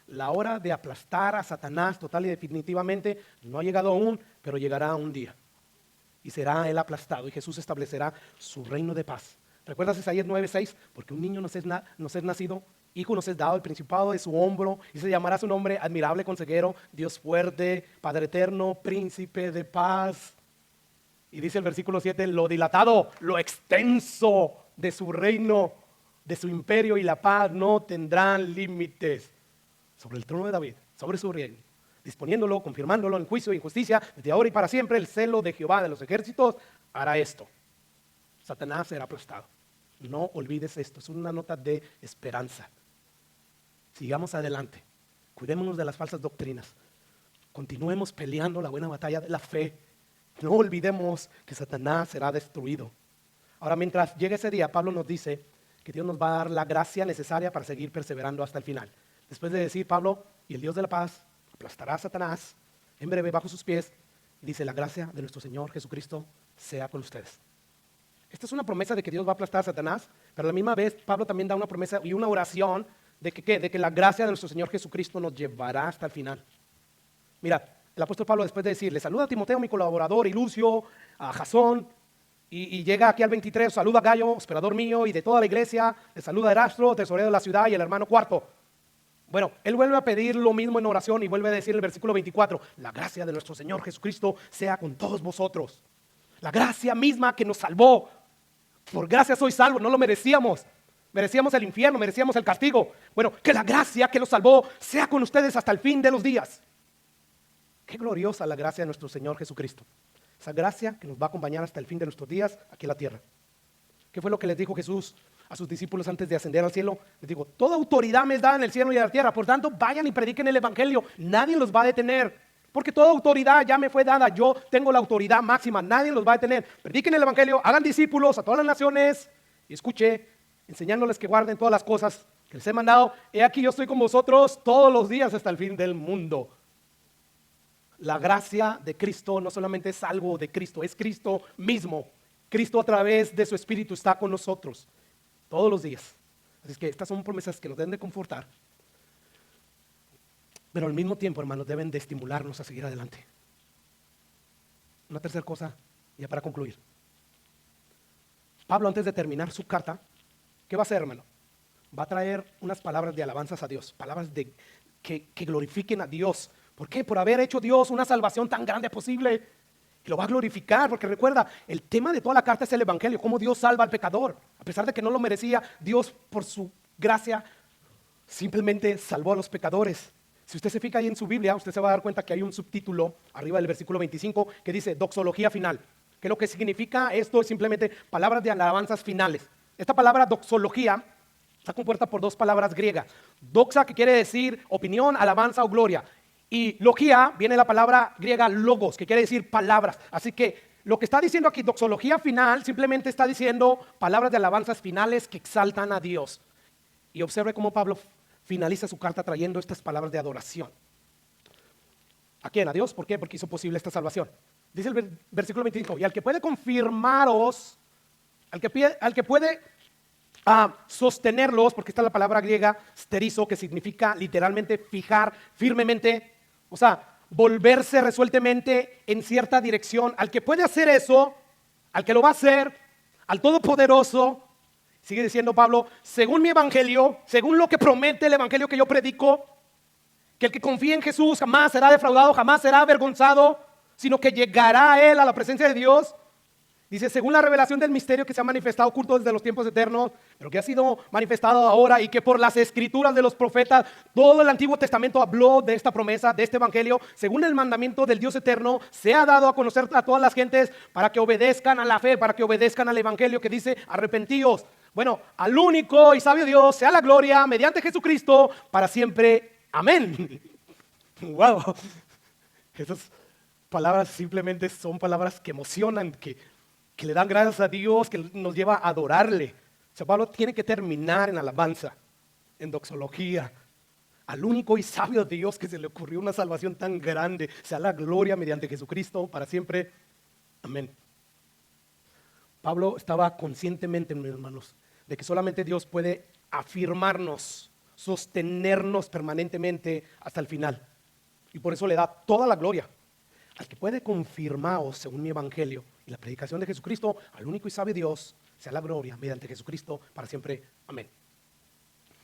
La hora de aplastar a Satanás total y definitivamente no ha llegado aún, pero llegará un día y será Él aplastado y Jesús establecerá su reino de paz. ¿Recuerdas Isaías 9:6? Porque un niño nos es nacido, hijo nos es dado, el principado de su hombro, y se llamará su nombre admirable consejero, Dios fuerte, Padre eterno, príncipe de paz. Y dice el versículo 7, lo dilatado, lo extenso de su reino, de su imperio y la paz no tendrán límites. Sobre el trono de David, sobre su reino, disponiéndolo, confirmándolo en juicio y justicia, desde ahora y para siempre. El celo de Jehová de los ejércitos hará esto. Satanás será aplastado. No olvides esto, es una nota de esperanza. Sigamos adelante, cuidémonos de las falsas doctrinas, continuemos peleando la buena batalla de la fe. No olvidemos que Satanás será destruido. Ahora, mientras llegue ese día, Pablo nos dice que Dios nos va a dar la gracia necesaria para seguir perseverando hasta el final. Después de decir Pablo, y el Dios de la paz aplastará a Satanás en breve bajo sus pies, Dice, la gracia de nuestro Señor Jesucristo sea con ustedes. Esta es una promesa de que Dios va a aplastar a Satanás, pero a la misma vez Pablo también da una promesa y una oración de que la gracia de nuestro Señor Jesucristo nos llevará hasta el final. Mira, el apóstol Pablo, después de decirle, saluda a Timoteo, mi colaborador, y Lucio, a Jasón, y llega aquí al 23, saluda a Gallo, hospedador mío, y de toda la iglesia, le saluda a Erasto, tesorero de la ciudad, y el hermano Cuarto. Bueno, él vuelve a pedir lo mismo en oración y vuelve a decir en el versículo 24, la gracia de nuestro Señor Jesucristo sea con todos vosotros. La gracia misma que nos salvó. Por gracia soy salvo, no lo merecíamos. Merecíamos el infierno, merecíamos el castigo. Bueno, que la gracia que los salvó sea con ustedes hasta el fin de los días. Qué gloriosa la gracia de nuestro Señor Jesucristo. Esa gracia que nos va a acompañar hasta el fin de nuestros días aquí en la tierra. ¿Qué fue lo que les dijo Jesús a sus discípulos antes de ascender al cielo? Les dijo, toda autoridad me es dada en el cielo y en la tierra. Por tanto, vayan y prediquen el evangelio. Nadie los va a detener. Porque toda autoridad ya me fue dada. Yo tengo la autoridad máxima. Nadie los va a detener. Prediquen el evangelio, hagan discípulos a todas las naciones. Y escuche, enseñándoles que guarden todas las cosas que les he mandado. He aquí yo estoy con vosotros todos los días hasta el fin del mundo. La gracia de Cristo no solamente es algo de Cristo, es Cristo mismo. Cristo a través de su Espíritu está con nosotros todos los días. Así que estas son promesas que nos deben de confortar. Pero al mismo tiempo, hermanos, deben de estimularnos a seguir adelante. Una tercera cosa, ya para concluir. Pablo, antes de terminar su carta, ¿qué va a hacer, hermano? Va a traer unas palabras de alabanzas a Dios, palabras que glorifiquen a Dios. ¿Por qué? Por haber hecho Dios una salvación tan grande posible. Y lo va a glorificar, porque recuerda, el tema de toda la carta es el evangelio, cómo Dios salva al pecador. A pesar de que no lo merecía, Dios por su gracia simplemente salvó a los pecadores. Si usted se fija ahí en su Biblia, usted se va a dar cuenta que hay un subtítulo arriba del versículo 25 que dice doxología final. Que lo que significa esto es simplemente palabras de alabanzas finales. Esta palabra doxología está compuesta por dos palabras griegas. Doxa, que quiere decir opinión, alabanza o gloria. Y logía viene la palabra griega logos, que quiere decir palabras. Así que lo que está diciendo aquí, doxología final, simplemente está diciendo palabras de alabanzas finales que exaltan a Dios. Y observe cómo Pablo finaliza su carta trayendo estas palabras de adoración. ¿A quién? ¿A Dios? ¿Por qué? Porque hizo posible esta salvación. Dice el versículo 25, y al que puede confirmaros, al que puede sostenerlos, porque está la palabra griega sterizo, que significa literalmente fijar firmemente, o sea, volverse resueltamente en cierta dirección. Al que puede hacer eso, al que lo va a hacer, al Todopoderoso, sigue diciendo Pablo, según mi evangelio, según lo que promete el evangelio que yo predico, que el que confía en Jesús jamás será defraudado, jamás será avergonzado, sino que llegará a él, a la presencia de Dios. Dice, según la revelación del misterio que se ha manifestado oculto desde los tiempos eternos, pero que ha sido manifestado ahora y que por las escrituras de los profetas, todo el Antiguo Testamento habló de esta promesa, de este evangelio, según el mandamiento del Dios eterno, se ha dado a conocer a todas las gentes para que obedezcan a la fe, para que obedezcan al evangelio que dice, arrepentíos. Bueno, al único y sabio Dios sea la gloria mediante Jesucristo para siempre. Amén. Wow. Esas palabras simplemente son palabras que emocionan, que le dan gracias a Dios, que nos lleva a adorarle. O sea, Pablo tiene que terminar en alabanza, en doxología, al único y sabio Dios que se le ocurrió una salvación tan grande, sea la gloria mediante Jesucristo para siempre. Amén. Pablo estaba conscientemente, mis hermanos, de que solamente Dios puede afirmarnos, sostenernos permanentemente hasta el final. Y por eso le da toda la gloria al que puede confirmaros según mi evangelio y la predicación de Jesucristo, al único y sabio Dios, sea la gloria mediante Jesucristo para siempre. Amén.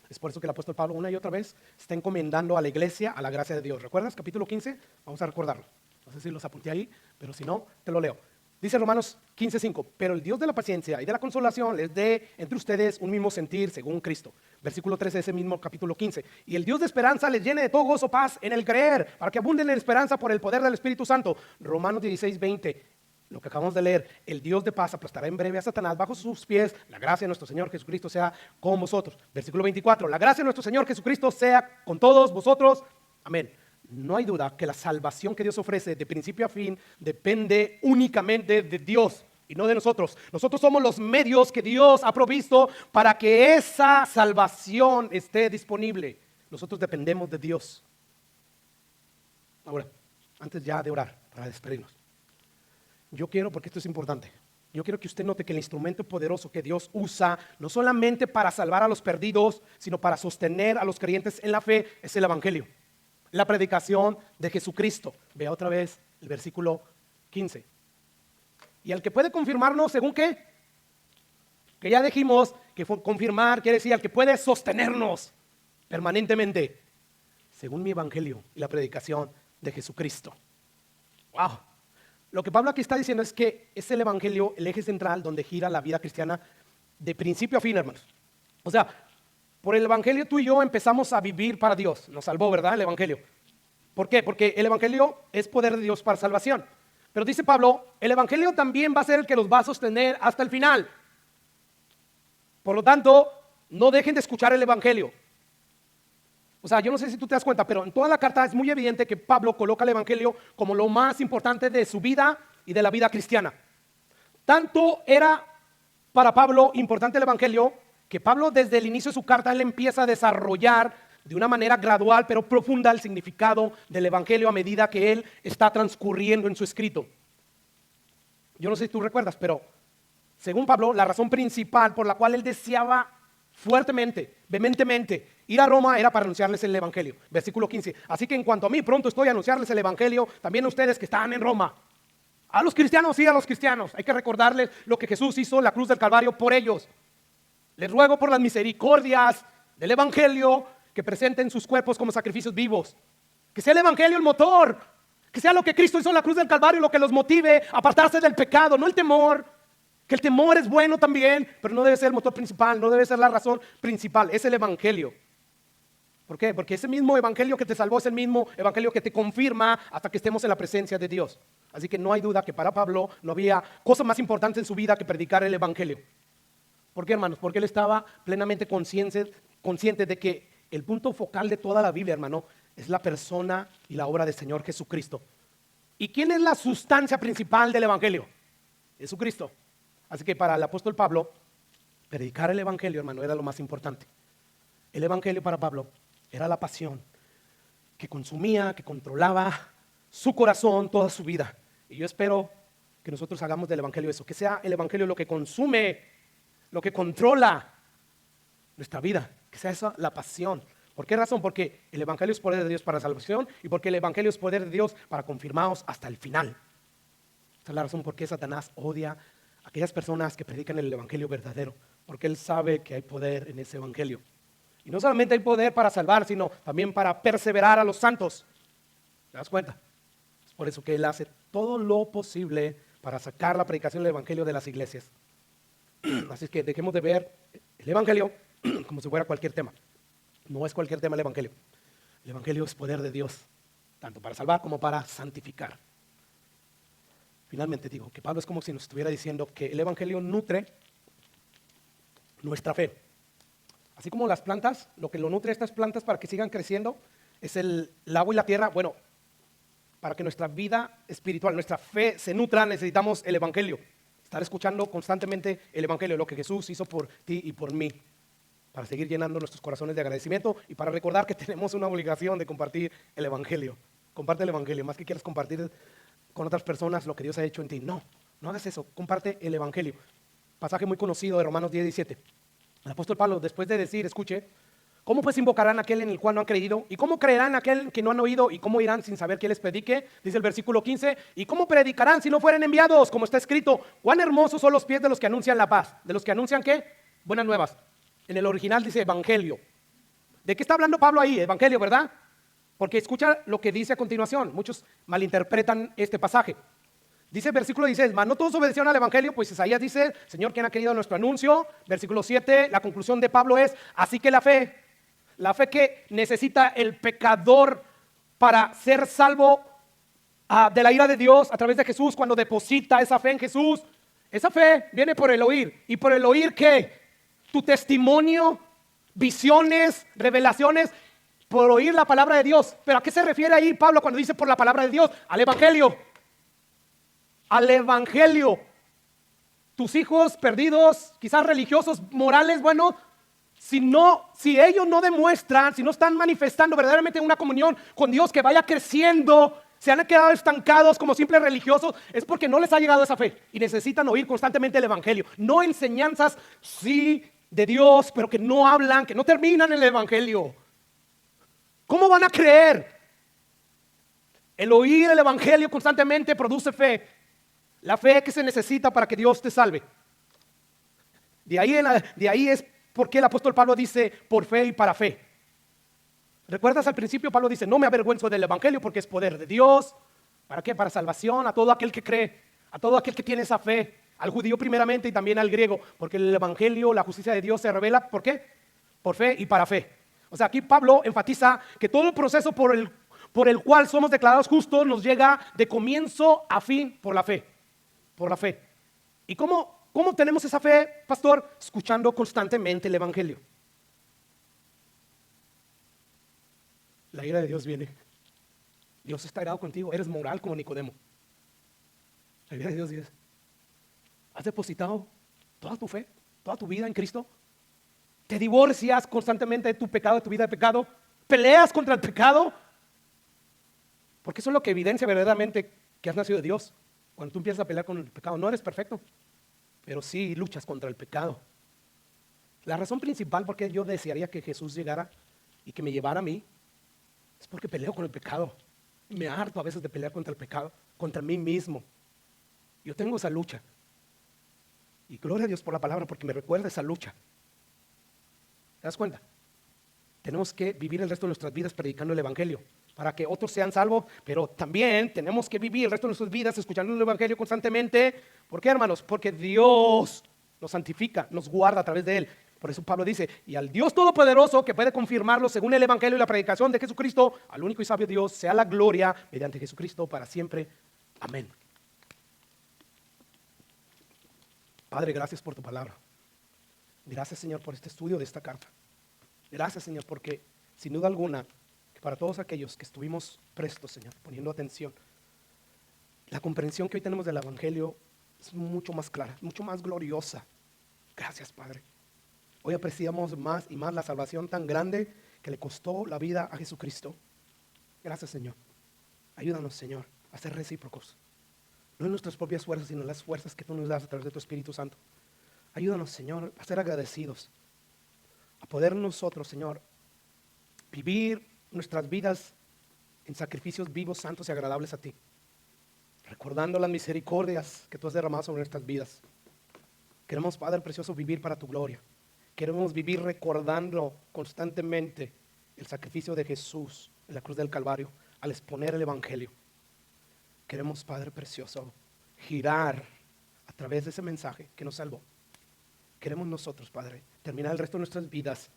Es por eso que el apóstol Pablo una y otra vez está encomendando a la iglesia a la gracia de Dios. ¿Recuerdas? Capítulo 15, vamos a recordarlo. No sé si los apunté ahí, pero si no, te lo leo. Dice Romanos 15:5, pero el Dios de la paciencia y de la consolación les dé entre ustedes un mismo sentir según Cristo. Versículo 13 de ese mismo capítulo 15. Y el Dios de esperanza les llene de todo gozo, paz en el creer, para que abunden en esperanza por el poder del Espíritu Santo. Romanos 16:20, lo que acabamos de leer, el Dios de paz aplastará en breve a Satanás bajo sus pies. La gracia de nuestro Señor Jesucristo sea con vosotros. Versículo 24, la gracia de nuestro Señor Jesucristo sea con todos vosotros. Amén. No hay duda que la salvación que Dios ofrece de principio a fin depende únicamente de Dios y no de nosotros. Nosotros somos los medios que Dios ha provisto para que esa salvación esté disponible. Nosotros dependemos de Dios. Ahora, antes ya de orar, para despedirnos, Yo quiero, porque esto es importante, yo quiero que usted note que el instrumento poderoso que Dios usa, no solamente para salvar a los perdidos, sino para sostener a los creyentes en la fe, es el evangelio, la predicación de Jesucristo. Vea otra vez el versículo 15. Y al que puede confirmarnos, ¿según qué? Que ya dijimos que confirmar quiere decir al que puede sostenernos permanentemente, según mi evangelio y la predicación de Jesucristo. Wow. Lo que Pablo aquí está diciendo es que es el evangelio el eje central donde gira la vida cristiana de principio a fin, hermanos. O sea, por el evangelio tú y yo empezamos a vivir para Dios. Nos salvó, ¿verdad? El evangelio. ¿Por qué? Porque el evangelio es poder de Dios para salvación. Pero dice Pablo, el evangelio también va a ser el que los va a sostener hasta el final. Por lo tanto, no dejen de escuchar el evangelio. O sea, yo no sé si tú te das cuenta, pero en toda la carta es muy evidente que Pablo coloca el evangelio como lo más importante de su vida y de la vida cristiana. Tanto era para Pablo importante el evangelio que Pablo desde el inicio de su carta él empieza a desarrollar de una manera gradual pero profunda el significado del evangelio a medida que él está transcurriendo en su escrito. Yo no sé si tú recuerdas, pero según Pablo, la razón principal por la cual él deseaba fuertemente, vehementemente, ir a Roma era para anunciarles el evangelio. Versículo 15. Así que en cuanto a mí, pronto estoy a anunciarles el evangelio, también a ustedes que están en Roma. A los cristianos, sí, a los cristianos. Hay que recordarles lo que Jesús hizo en la cruz del Calvario por ellos. Les ruego por las misericordias del evangelio que presenten sus cuerpos como sacrificios vivos. Que sea el evangelio el motor. Que sea lo que Cristo hizo en la cruz del Calvario lo que los motive a apartarse del pecado, no el temor. Que el temor es bueno también, pero no debe ser el motor principal, no debe ser la razón principal, es el evangelio. ¿Por qué? Porque ese mismo evangelio que te salvó es el mismo evangelio que te confirma hasta que estemos en la presencia de Dios. Así que no hay duda que para Pablo no había cosa más importante en su vida que predicar el evangelio. ¿Por qué, hermanos? Porque él estaba plenamente consciente de que el punto focal de toda la Biblia, hermano, es la persona y la obra del Señor Jesucristo. ¿Y quién es la sustancia principal del evangelio? Jesucristo. Así que para el apóstol Pablo, predicar el evangelio, hermano, era lo más importante. El evangelio para Pablo era la pasión que consumía, que controlaba su corazón toda su vida. Y yo espero que nosotros hagamos del evangelio eso, que sea el evangelio lo que consume, lo que controla nuestra vida, que sea esa la pasión. ¿Por qué razón? Porque el evangelio es poder de Dios para salvación y porque el evangelio es poder de Dios para confirmarnos hasta el final. Esta es la razón por qué Satanás odia a aquellas personas que predican el evangelio verdadero, porque él sabe que hay poder en ese evangelio. Y no solamente hay poder para salvar, sino también para perseverar a los santos. ¿Te das cuenta? Es por eso que él hace todo lo posible para sacar la predicación del evangelio de las iglesias. Así es que dejemos de ver el evangelio como si fuera cualquier tema. No es cualquier tema el evangelio. El evangelio es poder de Dios, tanto para salvar como para santificar. Finalmente digo que Pablo es como si nos estuviera diciendo que el evangelio nutre nuestra fe. Así como las plantas, lo que lo nutre a estas plantas para que sigan creciendo es el agua y la tierra. Bueno, para que nuestra vida espiritual, nuestra fe se nutra, necesitamos el evangelio. Estar escuchando constantemente el evangelio, lo que Jesús hizo por ti y por mí, para seguir llenando nuestros corazones de agradecimiento y para recordar que tenemos una obligación de compartir el evangelio. Comparte el evangelio, más que quieras compartir con otras personas lo que Dios ha hecho en ti. No hagas eso, comparte el evangelio. Pasaje muy conocido de Romanos 10:17. El apóstol Pablo, después de decir, escuche, ¿cómo pues invocarán a aquel en el cual no han creído? ¿Y cómo creerán a aquel que no han oído? ¿Y cómo irán sin saber que les predique? Dice el versículo 15, ¿y cómo predicarán si no fueren enviados? Como está escrito, cuán hermosos son los pies de los que anuncian la paz. ¿De los que anuncian qué? Buenas nuevas. En el original dice evangelio. ¿De qué está hablando Pablo ahí? Evangelio, ¿verdad? Porque escucha lo que dice a continuación. Muchos malinterpretan este pasaje. Dice el versículo 16, mas no todos obedecieron al evangelio, pues Isaías dice, Señor, ¿quién ha querido nuestro anuncio? Versículo 7, la conclusión de Pablo es, así que la fe que necesita el pecador para ser salvo de la ira de Dios a través de Jesús, cuando deposita esa fe en Jesús, esa fe viene por el oír. ¿Y por el oír qué? Tu testimonio, visiones, revelaciones, por oír la palabra de Dios. ¿Pero a qué se refiere ahí Pablo cuando dice por la palabra de Dios? Al evangelio. Al evangelio. Tus hijos perdidos, quizás religiosos, morales, bueno, si ellos no demuestran, si no están manifestando verdaderamente una comunión con Dios que vaya creciendo, se han quedado estancados como simples religiosos, es porque no les ha llegado esa fe y necesitan oír constantemente el evangelio. No enseñanzas, sí, de Dios, pero que no hablan, que no terminan el evangelio. ¿Cómo van a creer? El oír el evangelio constantemente produce fe. La fe que se necesita para que Dios te salve. De ahí es porque el apóstol Pablo dice por fe y para fe. ¿Recuerdas al principio? Pablo dice, no me avergüenzo del evangelio porque es poder de Dios. ¿Para qué? Para salvación a todo aquel que cree, a todo aquel que tiene esa fe, al judío primeramente y también al griego, porque el evangelio, la justicia de Dios se revela, ¿por qué? Por fe y para fe. O sea, aquí Pablo enfatiza que todo el proceso por el cual somos declarados justos nos llega de comienzo a fin por la fe. Por la fe. ¿Y cómo tenemos esa fe, pastor? Escuchando constantemente el evangelio. La ira de Dios viene. Dios está irado contigo. Eres moral como Nicodemo. La ira de Dios dice: ¿has depositado toda tu fe, toda tu vida en Cristo? ¿Te divorcias constantemente de tu pecado, de tu vida de pecado? ¿Peleas contra el pecado? Porque eso es lo que evidencia verdaderamente que has nacido de Dios. Cuando tú empiezas a pelear con el pecado, no eres perfecto, pero sí luchas contra el pecado. La razón principal por qué yo desearía que Jesús llegara y que me llevara a mí es porque peleo con el pecado. Me harto a veces de pelear contra el pecado, contra mí mismo. Yo tengo esa lucha. Y gloria a Dios por la palabra porque me recuerda esa lucha. ¿Te das cuenta? Tenemos que vivir el resto de nuestras vidas predicando el evangelio para que otros sean salvos, pero también tenemos que vivir el resto de nuestras vidas escuchando el evangelio constantemente. ¿Por qué, hermanos? Porque Dios nos santifica, nos guarda a través de él. Por eso Pablo dice, y al Dios Todopoderoso que puede confirmarlo según el evangelio y la predicación de Jesucristo, al único y sabio Dios, sea la gloria mediante Jesucristo para siempre. Amén. Padre, gracias por tu palabra. Gracias, Señor, por este estudio de esta carta. Gracias, Señor, porque sin duda alguna, para todos aquellos que estuvimos prestos, Señor, poniendo atención, la comprensión que hoy tenemos del evangelio es mucho más clara, mucho más gloriosa. Gracias, Padre. Hoy apreciamos más y más la salvación tan grande que le costó la vida a Jesucristo. Gracias, Señor. Ayúdanos, Señor, a ser recíprocos. No en nuestras propias fuerzas, sino en las fuerzas que tú nos das a través de tu Espíritu Santo. Ayúdanos, Señor, a ser agradecidos. A poder nosotros, Señor, vivir nuestras vidas en sacrificios vivos, santos y agradables a ti. Recordando las misericordias que tú has derramado sobre nuestras vidas. Queremos, Padre precioso, vivir para tu gloria. Queremos vivir recordando constantemente el sacrificio de Jesús en la cruz del Calvario al exponer el evangelio. Queremos, Padre precioso, girar a través de ese mensaje que nos salvó. Queremos nosotros, Padre, terminar el resto de nuestras vidas,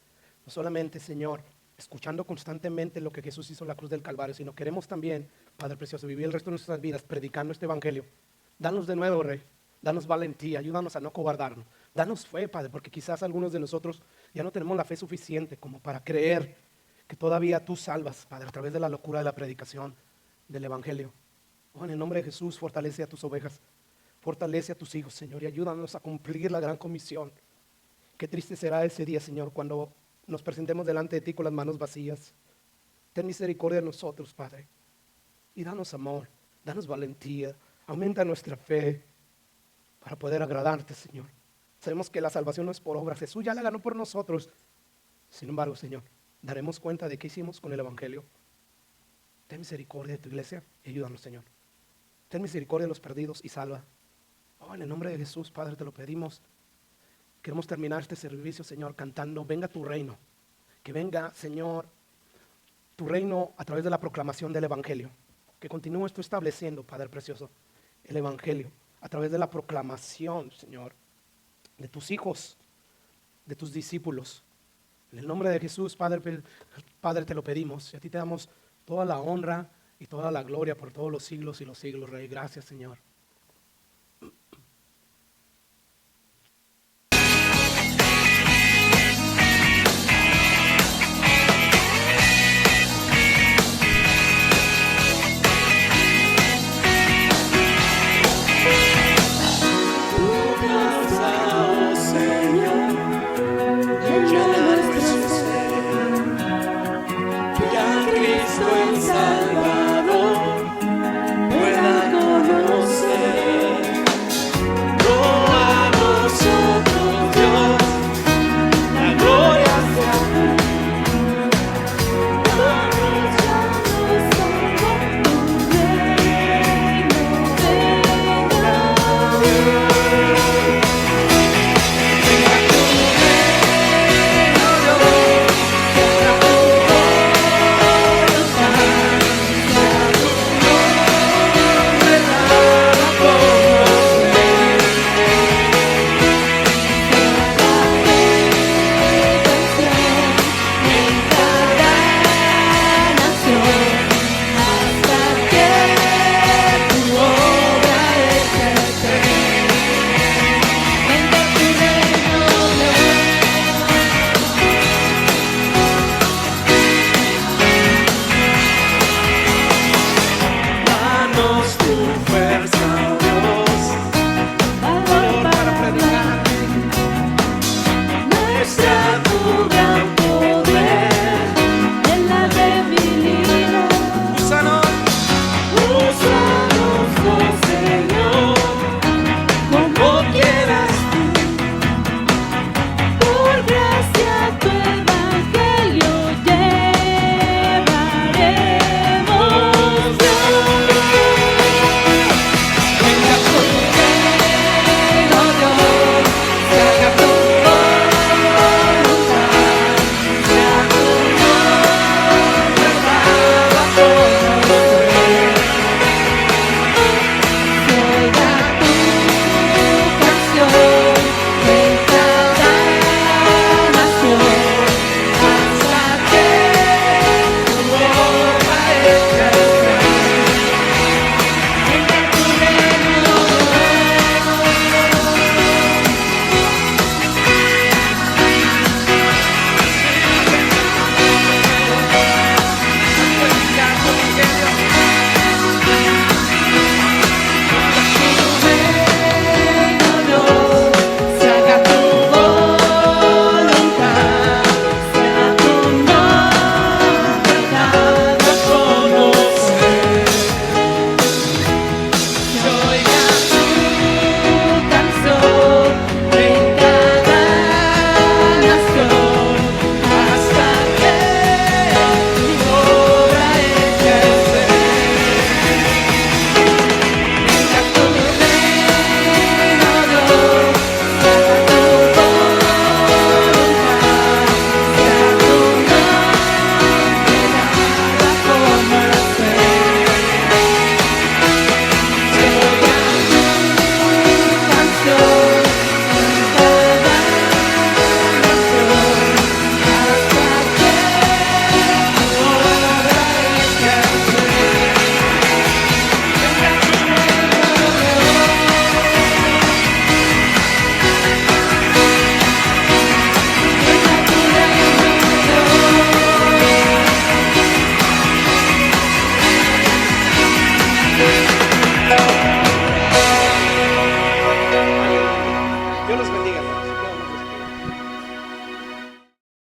no solamente, Señor, escuchando constantemente lo que Jesús hizo en la cruz del Calvario, sino queremos también, Padre precioso, vivir el resto de nuestras vidas predicando este evangelio. Danos de nuevo, Rey, danos valentía, ayúdanos a no cobardarnos. Danos fe, Padre, porque quizás algunos de nosotros ya no tenemos la fe suficiente como para creer que todavía tú salvas, Padre, a través de la locura de la predicación del evangelio. Oh, en el nombre de Jesús, fortalece a tus ovejas, fortalece a tus hijos, Señor, y ayúdanos a cumplir la gran comisión. Qué triste será ese día, Señor, cuando nos presentemos delante de ti con las manos vacías. Ten misericordia de nosotros, Padre, y danos amor, danos valentía, aumenta nuestra fe para poder agradarte, Señor. Sabemos que la salvación no es por obras, Jesús ya la ganó por nosotros. Sin embargo, Señor, daremos cuenta de qué hicimos con el evangelio. Ten misericordia de tu iglesia y ayúdanos, Señor. Ten misericordia de los perdidos y salva. Oh, en el nombre de Jesús, Padre, te lo pedimos. Queremos terminar este servicio, Señor, cantando: venga tu reino. Que venga, Señor, tu reino a través de la proclamación del evangelio. Que continúes tú estableciendo, Padre precioso, el evangelio a través de la proclamación, Señor, de tus hijos, de tus discípulos. En el nombre de Jesús, Padre, te lo pedimos. Y a ti te damos toda la honra y toda la gloria por todos los siglos y los siglos, Rey. Gracias, Señor.